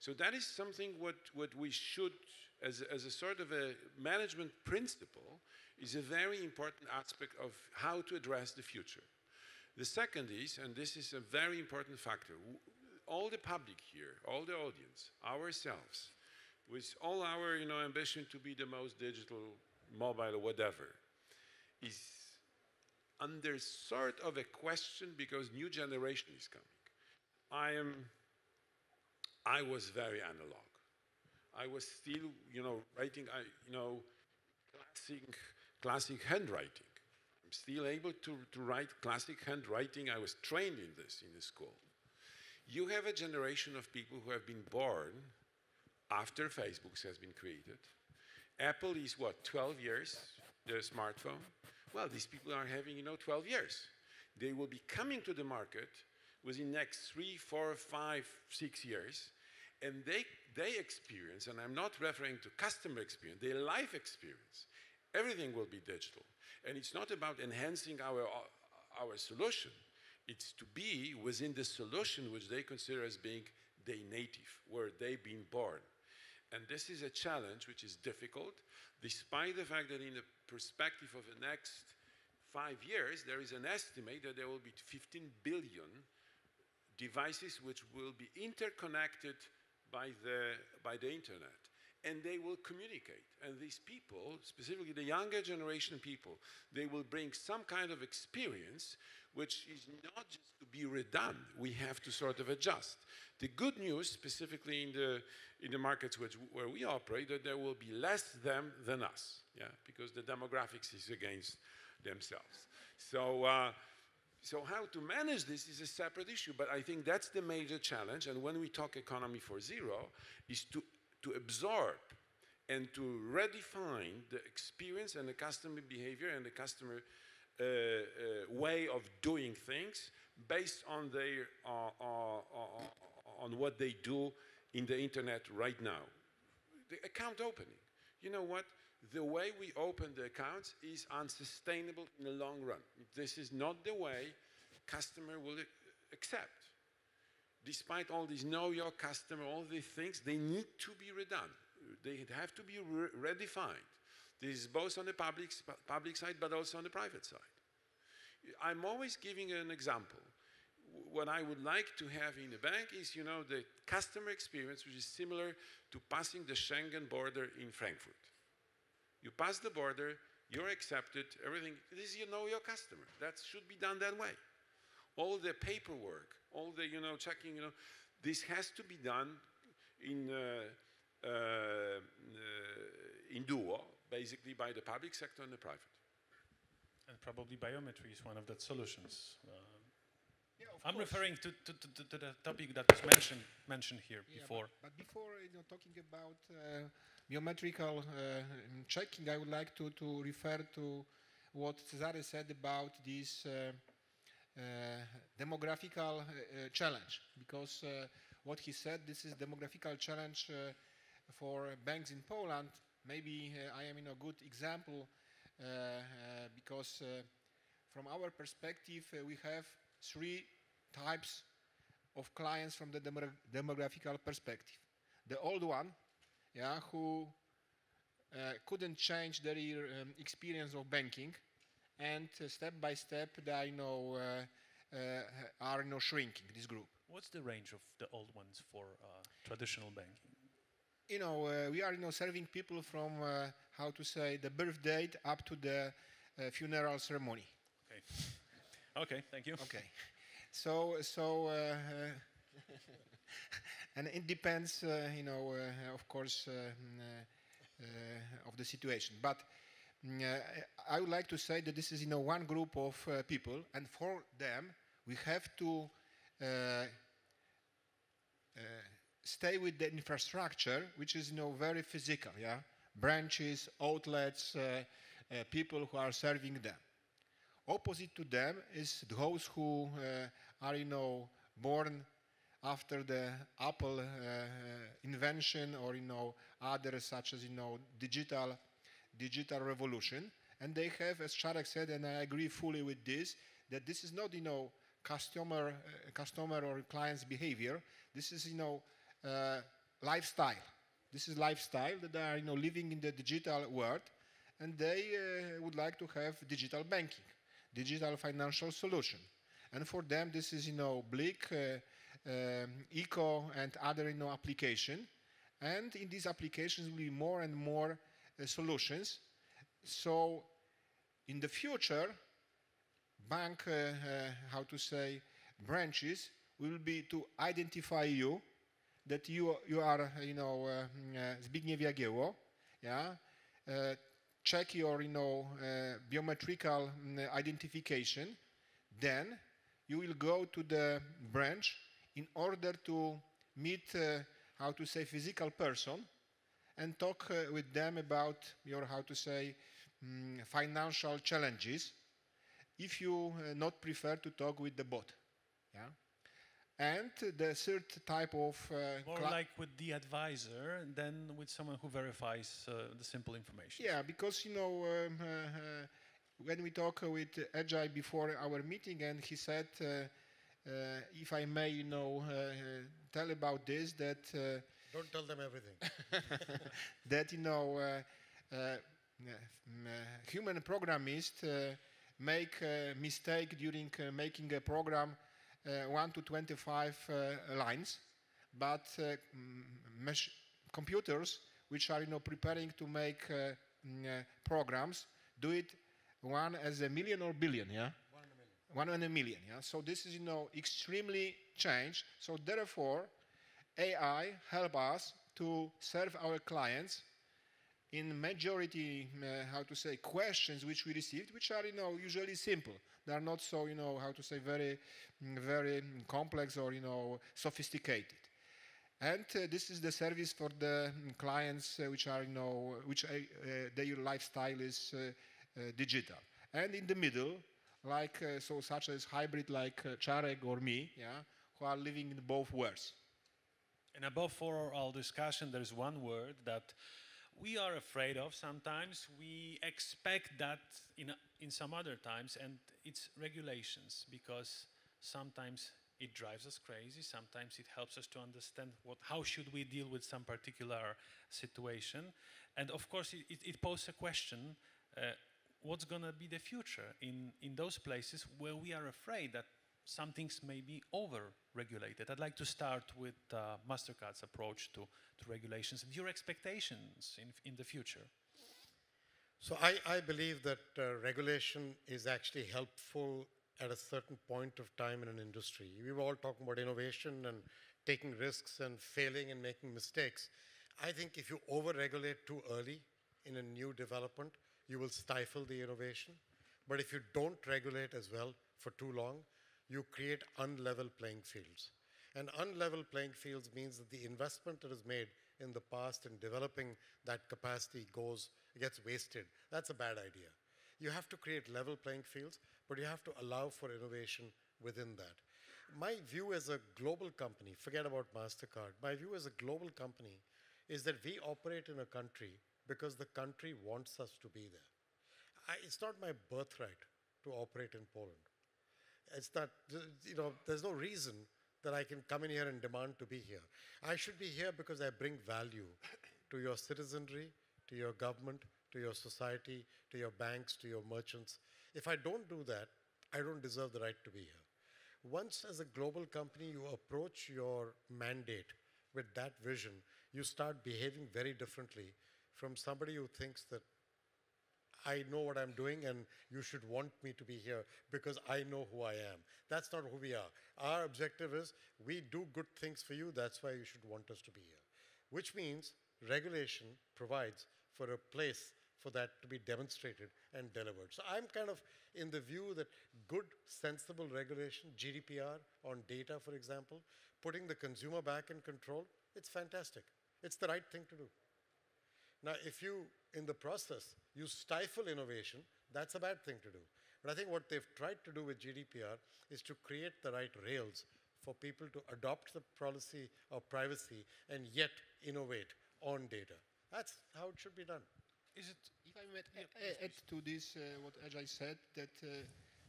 So that is something what we should, as a sort of a management principle, is a very important aspect of how to address the future. The second is, and this is a very important factor, all the public here, all the audience, ourselves, with all our ambition to be the most digital, mobile, or whatever, is under sort of a question because new generation is coming. I was very analog. I was still, writing, classic handwriting. I'm still able to write classic handwriting. I was trained in this in the school. You have a generation of people who have been born after Facebook has been created. Apple is what, 12 years, their smartphone? Well, these people are having, 12 years. They will be coming to the market within the next 3, 4, 5, 6 years, and they experience, and I'm not referring to customer experience, their life experience. Everything will be digital. And it's not about enhancing our solution. It's to be within the solution which they consider as being their native, where they've been born. And this is a challenge which is difficult, despite the fact that in the perspective of the next 5 years, there is an estimate that there will be 15 billion devices which will be interconnected by the internet, and they will communicate. And these people, specifically the younger generation people, they will bring some kind of experience which is not just to be redone. We have to sort of adjust. The good news, specifically in the markets where we operate, that there will be less them than us, because the demographics is against themselves. So how to manage this is a separate issue, but I think that's the major challenge. And when we talk economy 4.0, is to absorb and to redefine the experience and the customer behavior and the customer way of doing things based on their on what they do in the internet right now. The account opening. You know what? The way we open the accounts is unsustainable in the long run. This is not the way customer will accept. Despite all these know your customer, all these things, they need to be redone. They have to be redefined. This is both on the public side, but also on the private side. I'm always giving an example. What I would like to have in a bank is, you know, the customer experience, which is similar to passing the Schengen border in Frankfurt. You pass the border, you're accepted, everything. This is, you know, your customer. That should be done that way. All the paperwork, all the, you know, checking, you know, this has to be done in duo, basically by the public sector and the private. And probably biometry is one of the solutions. I'm referring to the topic that was mentioned here before. But before talking about biometrical checking, I would like to refer to what Cezary said about this demographical challenge, because what he said, this is demographical challenge for banks in Poland. Maybe I am in a good example because from our perspective we have three types of clients from the demographical perspective. The old one, yeah, who couldn't change their experience of banking, and step by step they are shrinking, this group. What's the range of the old ones for traditional banking? We are serving people from how to say the birth date up to the funeral ceremony. Okay. Okay, thank you. Okay. So and it depends, of course, of the situation. But I would like to say that this is, one group of people, and for them we have to stay with the infrastructure, which is, very physical. Yeah, branches, outlets, people who are serving them. Opposite to them is those who are, born after the Apple invention, or, others such as, digital revolution. And they have, as Czarek said, and I agree fully with this, that this is not, customer or client's behavior. This is, lifestyle. This is lifestyle that they are, living in the digital world, and they would like to have digital banking, digital financial solution. And for them, this is, Blick, EKO, and other, application. And in these applications will be more and more solutions. So in the future, bank, branches will be to identify you, that you are, Zbigniew Jagiełło, yeah, check your, biometrical identification, then you will go to the branch in order to meet, physical person, and talk with them about your, financial challenges, if you not prefer to talk with the bot, yeah. And the third type of more like with the advisor than with someone who verifies the simple information. Yeah, because when we talk with Ajay before our meeting, and he said, if I may, tell about this, that don't tell them everything. That human programists make a mistake during making a program 1 to 25 lines, but computers which are preparing to make programs do it 1 as a million or billion, yeah? 1 in a million, yeah? So this is extremely changed. So therefore AI help us to serve our clients in majority questions which we received, which are usually simple. They are not so very very complex or sophisticated. And this is the service for the clients which are their lifestyle is digital. And in the middle, like such as hybrid like Czarek or me, yeah, who are living in both worlds. And above for our discussion, there's one word that we are afraid of sometimes. We expect that in some other times, and it's regulations, because sometimes it drives us crazy. Sometimes it helps us to understand how should we deal with some particular situation. And of course, it poses a question, what's going to be the future in those places where we are afraid that some things may be over-regulated. I'd like to start with Mastercard's approach to regulations and your expectations in the future. So I believe that regulation is actually helpful at a certain point of time in an industry. We were all talking about innovation and taking risks and failing and making mistakes. I think if you over-regulate too early in a new development, you will stifle the innovation. But if you don't regulate as well for too long, you create unlevel playing fields. And unlevel playing fields means that the investment that is made in the past in developing that capacity gets wasted. That's a bad idea. You have to create level playing fields, but you have to allow for innovation within that. My view as a global company, forget about Mastercard, my view as a global company is that we operate in a country because the country wants us to be there. It's not my birthright to operate in Poland. It's not, there's no reason that I can come in here and demand to be here. I should be here because I bring value to your citizenry, to your government, to your society, to your banks, to your merchants. If I don't do that, I don't deserve the right to be here. Once as a global company you approach your mandate with that vision, you start behaving very differently from somebody who thinks that I know what I'm doing and you should want me to be here because I know who I am. That's not who we are. Our objective is we do good things for you, that's why you should want us to be here. Which means regulation provides for a place for that to be demonstrated and delivered. So I'm kind of in the view that good, sensible regulation, GDPR on data, for example, putting the consumer back in control, it's fantastic. It's the right thing to do. Now, if you, in the process, you stifle innovation, that's a bad thing to do. But I think what they've tried to do with GDPR is to create the right rails for people to adopt the policy of privacy and yet innovate on data. That's how it should be done. Is it? If I might add to this, what Ajay said, that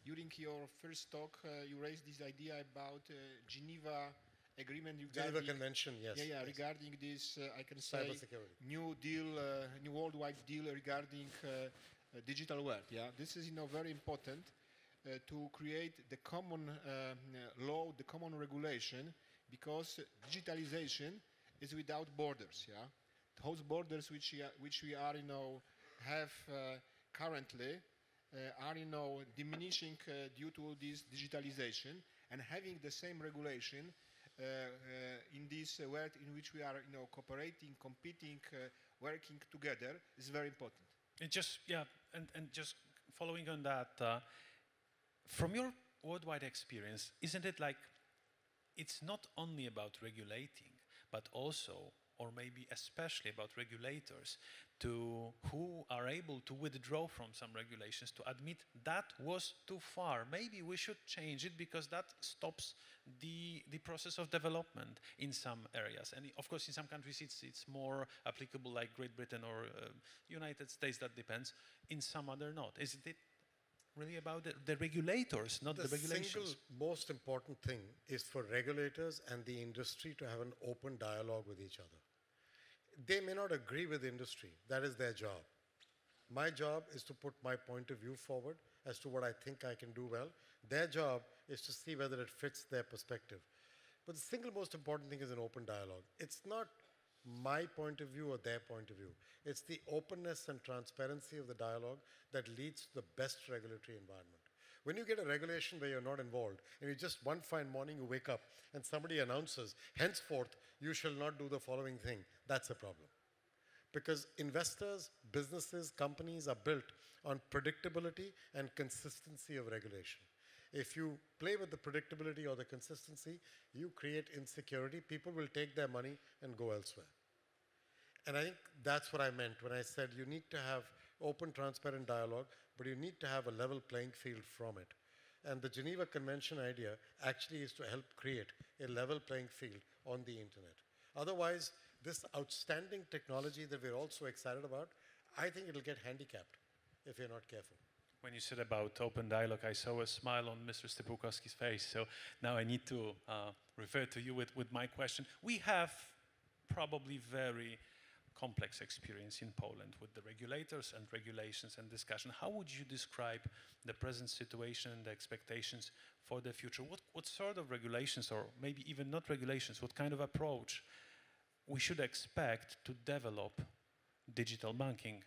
during your first talk, you raised this idea about Geneva Agreement regarding Geneva Convention, yes. Yeah, yes. Regarding this, I can say, cybersecurity. new worldwide deal regarding digital world. Yeah, this is very important to create the common law, the common regulation, because digitalization is without borders. Yeah, those borders which we are have currently are diminishing due to this digitalization, and having the same regulation in this world in which we are cooperating, competing, working together is very important. And just just following on that, from your worldwide experience, isn't it like it's not only about regulating, but also, or maybe especially about regulators who are able to withdraw from some regulations, to admit that was too far. Maybe we should change it because that stops the process of development in some areas. And of course, in some countries, it's more applicable, like Great Britain or United States, that depends. In some other not. Isn't it really about the regulators, not the regulations? The single most important thing is for regulators and the industry to have an open dialogue with each other. They may not agree with industry. That is their job. My job is to put my point of view forward as to what I think I can do well. Their job is to see whether it fits their perspective. But the single most important thing is an open dialogue. It's not my point of view or their point of view. It's the openness and transparency of the dialogue that leads to the best regulatory environment. When you get a regulation where you're not involved, and you just one fine morning you wake up and somebody announces, henceforth, you shall not do the following thing, that's a problem. Because investors, businesses, companies are built on predictability and consistency of regulation. If you play with the predictability or the consistency, you create insecurity. People will take their money and go elsewhere. And I think that's what I meant when I said you need to have open, transparent dialogue, but you need to have a level playing field from it. And the Geneva Convention idea actually is to help create a level playing field on the internet. Otherwise, this outstanding technology that we're all so excited about, I think it'll get handicapped if you're not careful. When you said about open dialogue, I saw a smile on Mr. Stypułkowski's face. So now I need to refer to you with my question. We have probably very complex experience in Poland with the regulators and regulations and discussion. How would you describe the present situation and the expectations for the future? What sort of regulations, or maybe even not regulations, what kind of approach we should expect to develop digital banking?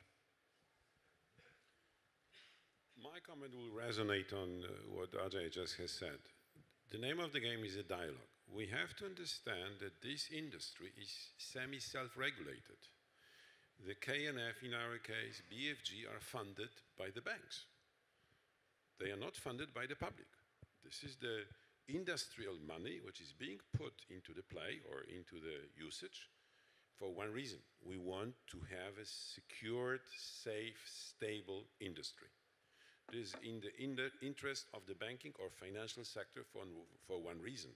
My comment will resonate on what Ajay just has said. The name of the game is a dialogue. We have to understand that this industry is semi-self-regulated. The KNF, in our case, BFG, are funded by the banks. They are not funded by the public. This is the industrial money which is being put into the play or into the usage for one reason. We want to have a secured, safe, stable industry. This is in the interest of the banking or financial sector for one reason.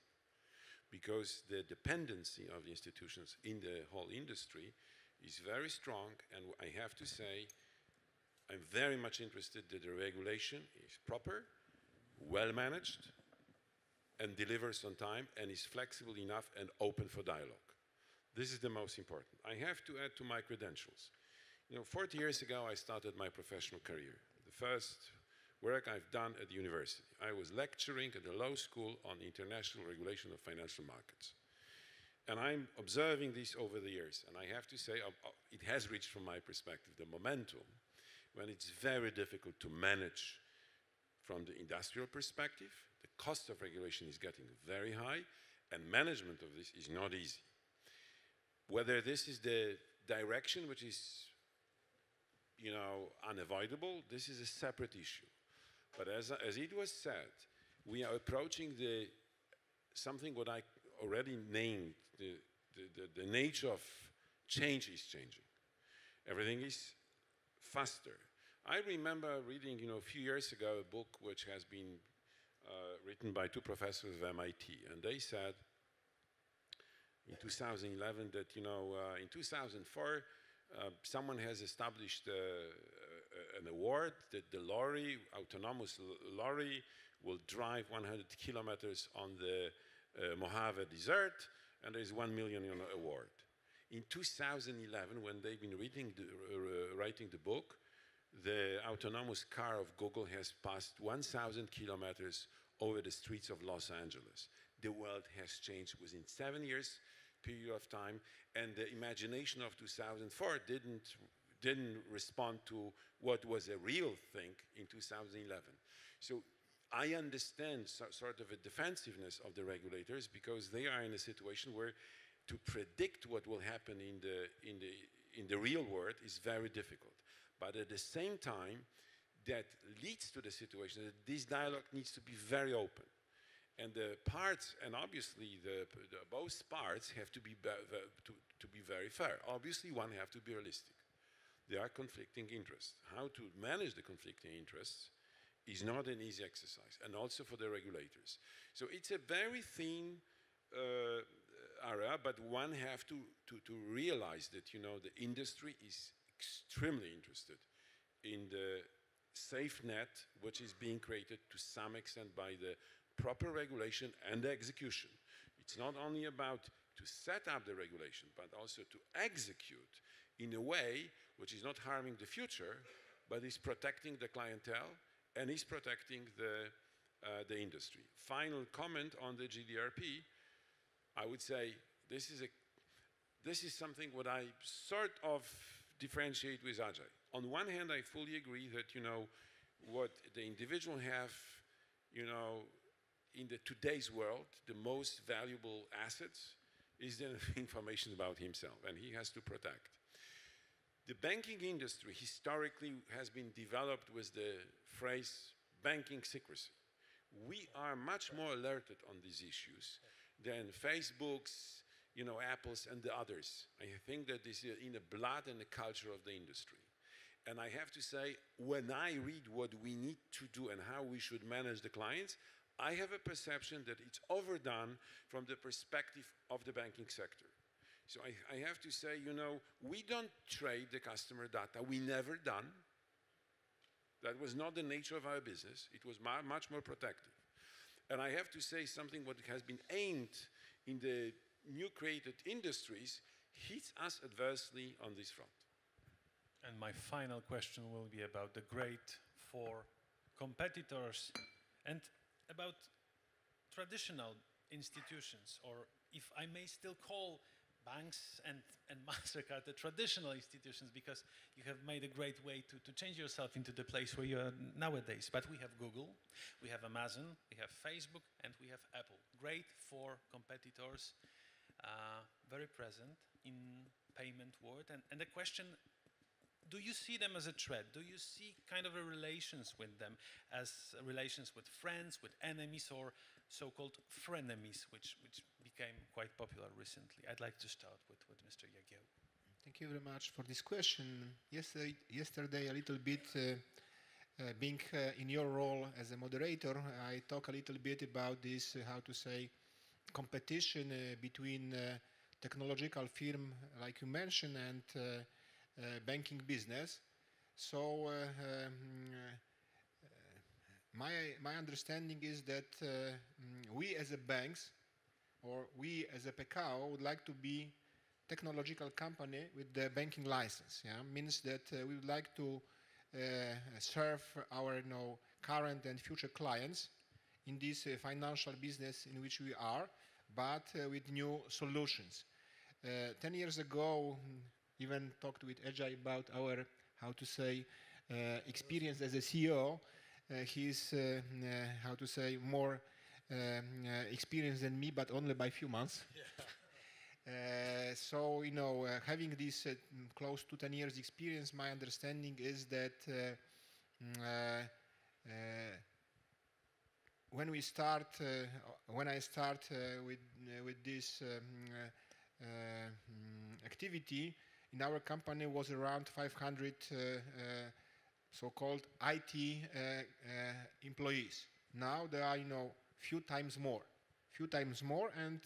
Because the dependency of the institutions in the whole industry is very strong, and I have to say, I'm very much interested that the regulation is proper, well managed, and delivers on time, and is flexible enough and open for dialogue. This is the most important. I have to add to my credentials. 40 years ago, I started my professional career. The first work I've done at the university. I was lecturing at the law school on international regulation of financial markets. And I'm observing this over the years, and I have to say, it has reached, from my perspective, the momentum when it's very difficult to manage from the industrial perspective. The cost of regulation is getting very high, and management of this is not easy. Whether this is the direction which is, unavoidable, this is a separate issue. But as it was said, we are approaching something what I already named, the nature of change is changing. Everything is faster. I remember reading, a few years ago, a book which has been written by two professors of MIT, and they said in 2011 that, in 2004, someone has established an award that the lorry, autonomous lorry, will drive 100 kilometers on the Mojave Desert, and there's 1 million award. In 2011, when they've been writing the book, the autonomous car of Google has passed 1,000 kilometers over the streets of Los Angeles. The world has changed within 7 years period of time, and the imagination of 2004 didn't respond to what was a real thing in 2011. So I understand sort of a defensiveness of the regulators, because they are in a situation where to predict what will happen in the real world is very difficult. But at the same time, that leads to the situation that this dialogue needs to be very open. And the parts, and obviously both parts have to be very fair. Obviously, one have to be realistic. There are conflicting interests. How to manage the conflicting interests is not an easy exercise, and also for the regulators. So it's a very thin area, but one have to realize that, the industry is extremely interested in the safe net, which is being created to some extent by the proper regulation and the execution. It's not only about to set up the regulation, but also to execute in a way which is not harming the future, but is protecting the clientele and is protecting the industry. Final comment on the GDRP, I would say this is something what I sort of differentiate with Ajay. On one hand, I fully agree that, what the individual have, in today's world, the most valuable assets is the information about himself, and he has to protect. The banking industry historically has been developed with the phrase banking secrecy. We are much more alerted on these issues than Facebook's, Apple's and the others. I think that this is in the blood and the culture of the industry. And I have to say, when I read what we need to do and how we should manage the clients, I have a perception that it's overdone from the perspective of the banking sector. So I have to say, we don't trade the customer data. We never done. That was not the nature of our business. It was much more protective. And I have to say something what has been aimed in the new created industries hits us adversely on this front. And my final question will be about the great four competitors and about traditional institutions, or if I may still call banks and Mastercard the traditional institutions, because you have made a great way to change yourself into the place where you are nowadays. But we have Google, we have Amazon, we have Facebook, and we have Apple. Great four competitors, very present in payment world. And the question, do you see them as a threat? Do you see kind of a relations with them as relations with friends, with enemies, or so-called frenemies, which became quite popular recently? I'd like to start with Mr. Jagiełło. Thank you very much for this question. Yesterday a little bit, being in your role as a moderator, I talk a little bit about this, how to say, competition between technological firm, like you mentioned, and banking business. So my understanding is that we as a banks, or we as a PKO, would like to be technological company with the banking license. Yeah, means that we would like to serve our current and future clients in this financial business in which we are, but with new solutions. 10 years ago, even talked with Ajay about our, how to say, experience as a CEO. He's, how to say, more experienced than me, but only by a few months. So, having this close to 10 years experience, my understanding is that when I start with this activity, in our company was around 500 so-called IT employees. Now there are, few times more, and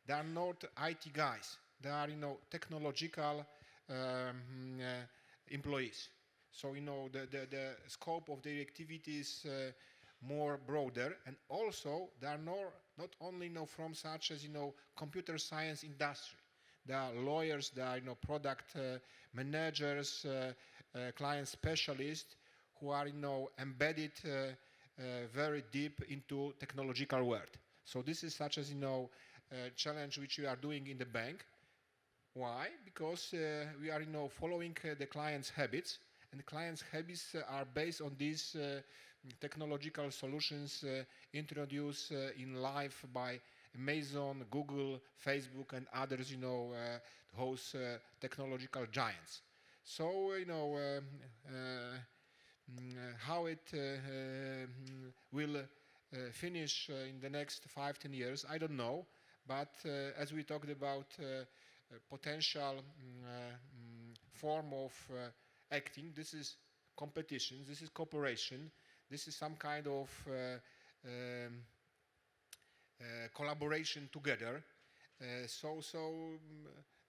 they are not IT guys. They are, technological employees. So, the scope of their activities more broader, and also they are not only from such as computer science industry. There are lawyers, there are product managers, client specialists who are embedded very deep into technological world. So this is such as challenge which we are doing in the bank. Why? Because we are following the client's habits, and the client's habits are based on these technological solutions introduced in life by Amazon, Google, Facebook, and others, those technological giants. So, how it will finish in the next 5-10 years, I don't know. But as we talked about potential form of acting, this is competition, this is cooperation, this is some kind of collaboration together.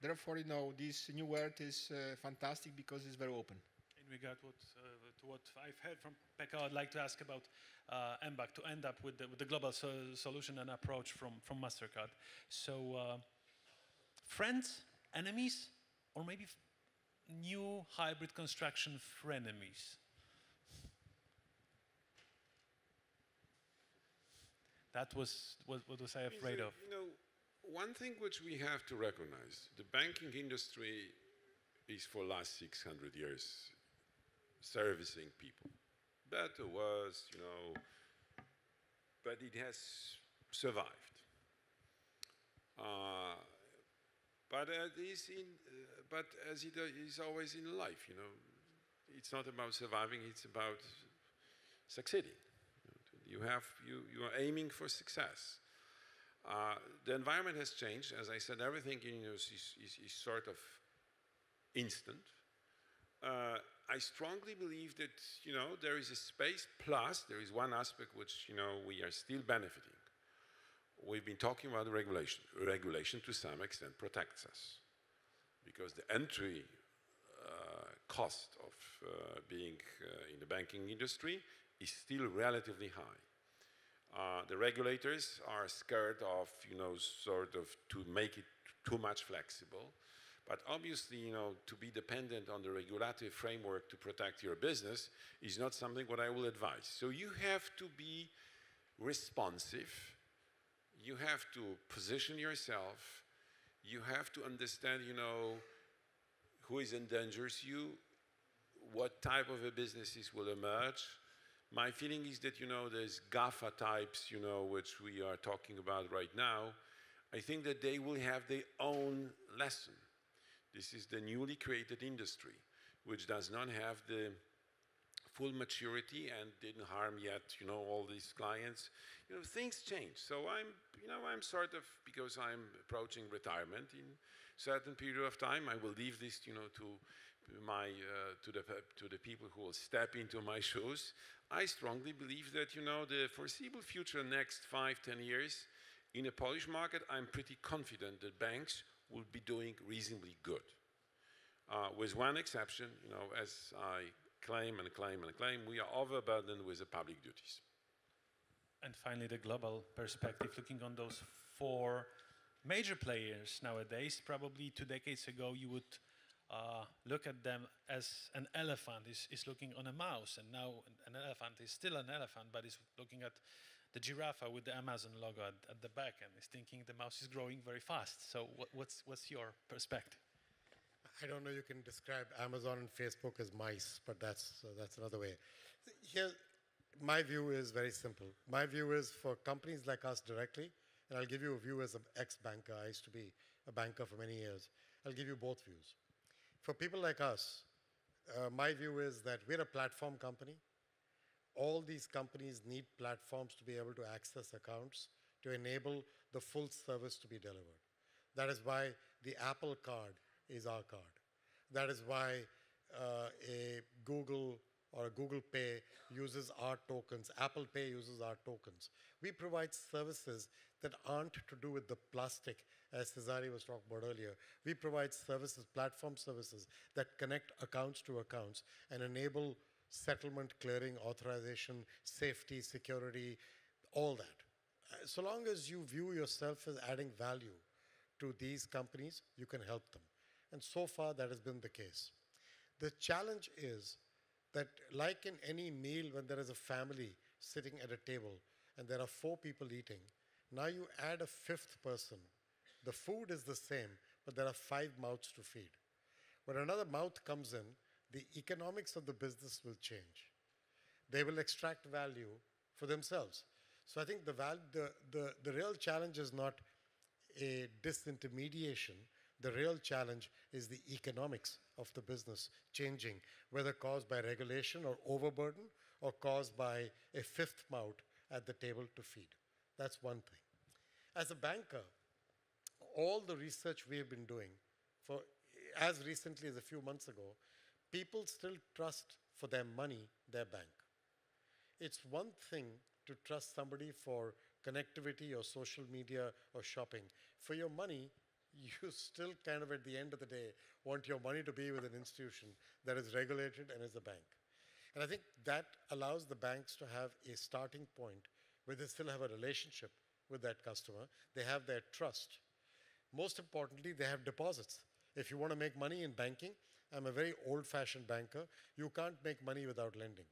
Therefore, this new world is fantastic because it's very open. In regard to what I've heard from Pekka, I'd like to ask about mBank, to end up with the global solution and approach from Mastercard. So, friends, enemies, or maybe new hybrid construction frenemies? That was what was I afraid of. One thing which we have to recognize, the banking industry is for the last 600 years servicing people. Better, worse, but it has survived. But as it is always in life, it's not about surviving, it's about succeeding. You are aiming for success. The environment has changed. As I said, everything is sort of instant. I strongly believe that there is a space. Plus, there is one aspect which we are still benefiting. We've been talking about regulation. Regulation, to some extent, protects us, because the entry cost of being in the banking industry is still relatively high. The regulators are scared of, sort of to make it too much flexible. But obviously, to be dependent on the regulatory framework to protect your business is not something what I will advise. So you have to be responsive. You have to position yourself. You have to understand, who is endangers you, what type of a businesses will emerge. My feeling is that, there's GAFA types, which we are talking about right now. I think that they will have their own lesson. This is the newly created industry, which does not have the full maturity and didn't harm yet, all these clients. Things change. So I'm sort of, because I'm approaching retirement in certain period of time, I will leave this, to the people who will step into my shoes. I strongly believe that, the foreseeable future, next 5-10 years, in the Polish market, I'm pretty confident that banks will be doing reasonably good. With one exception, as I claim and claim and claim, we are overburdened with the public duties. And finally, the global perspective, looking on those 4 major players nowadays. Probably 2 decades ago, you would look at them as an elephant is looking on a mouse, and now an elephant is still an elephant, but is looking at the giraffe with the Amazon logo at the back and is thinking the mouse is growing very fast. So what's your perspective? I don't know, you can describe Amazon and Facebook as mice, but that's another way. Here, my view is very simple. My view is for companies like us directly, and I'll give you a view as an ex-banker. I used to be a banker for many years. I'll give you both views. For people like us, my view is that we're a platform company. All these companies need platforms to be able to access accounts to enable the full service to be delivered. That is why the Apple card is our card. That is why a Google or a Google Pay uses our tokens. Apple Pay uses our tokens. We provide services that aren't to do with the plastic, as Cezary was talking about earlier. We provide services, platform services, that connect accounts to accounts and enable settlement, clearing, authorization, safety, security, all that. So long as you view yourself as adding value to these companies, you can help them. And so far, that has been the case. The challenge is that, like in any meal, when there is a family sitting at a table and there are 4 people eating, now you add a 5th person. The food is the same, but there are 5 mouths to feed. When another mouth comes in, the economics of the business will change. They will extract value for themselves. So I think the real challenge is not a disintermediation. The real challenge is the economics of the business changing, whether caused by regulation or overburden or caused by a 5th mouth at the table to feed. That's one thing. As a banker, all the research we have been doing for as recently as a few months ago, people still trust for their money their bank. It's one thing to trust somebody for connectivity or social media or shopping. For your money, you still kind of at the end of the day want your money to be with an institution that is regulated and is a bank. And I think that allows the banks to have a starting point where they still have a relationship with that customer. They have their trust. Most importantly, they have deposits. If you want to make money in banking, I'm a very old-fashioned banker. You can't make money without lending.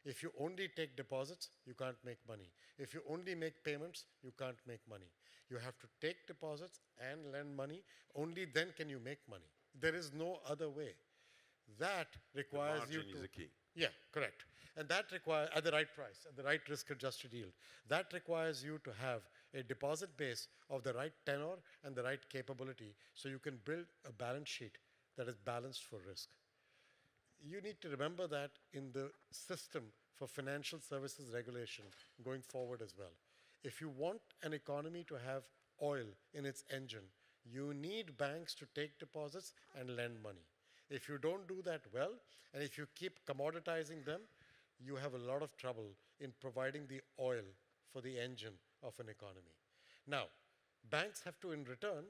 If you only take deposits, you can't make money. If you only make payments, you can't make money. You have to take deposits and lend money. Only then can you make money. There is no other way. That requires you to... The margin is the key. Yeah, correct. And that requires, at the right price, at the right risk-adjusted yield, that requires you to have a deposit base of the right tenor and the right capability so you can build a balance sheet that is balanced for risk. You need to remember that in the system for financial services regulation going forward as well. If you want an economy to have oil in its engine, you need banks to take deposits and lend money. If you don't do that well, and if you keep commoditizing them, you have a lot of trouble in providing the oil for the engine of an economy. Now, banks have to, in return,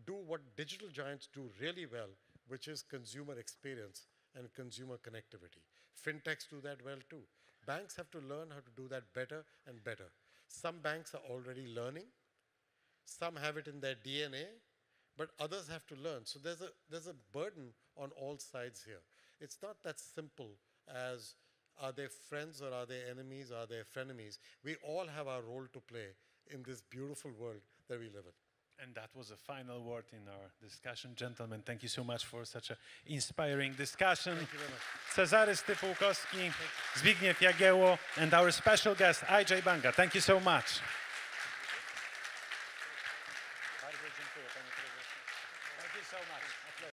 do what digital giants do really well, which is consumer experience and consumer connectivity. Fintechs do that well too. Banks have to learn how to do that better and better. Some banks are already learning. Some have it in their DNA, but others have to learn. So there's a burden on all sides here. It's not that simple as are they friends or are they enemies, or are they frenemies? We all have our role to play in this beautiful world that we live in. And that was a final word in our discussion. Gentlemen, thank you so much for such an inspiring discussion. Thank you very much. Cezary Stypułkowski, Zbigniew, Jagiełło, and our special guest, Ajay Banga. Thank you so much. Bardzo dziękuję, panie prezesie. Thank you so much.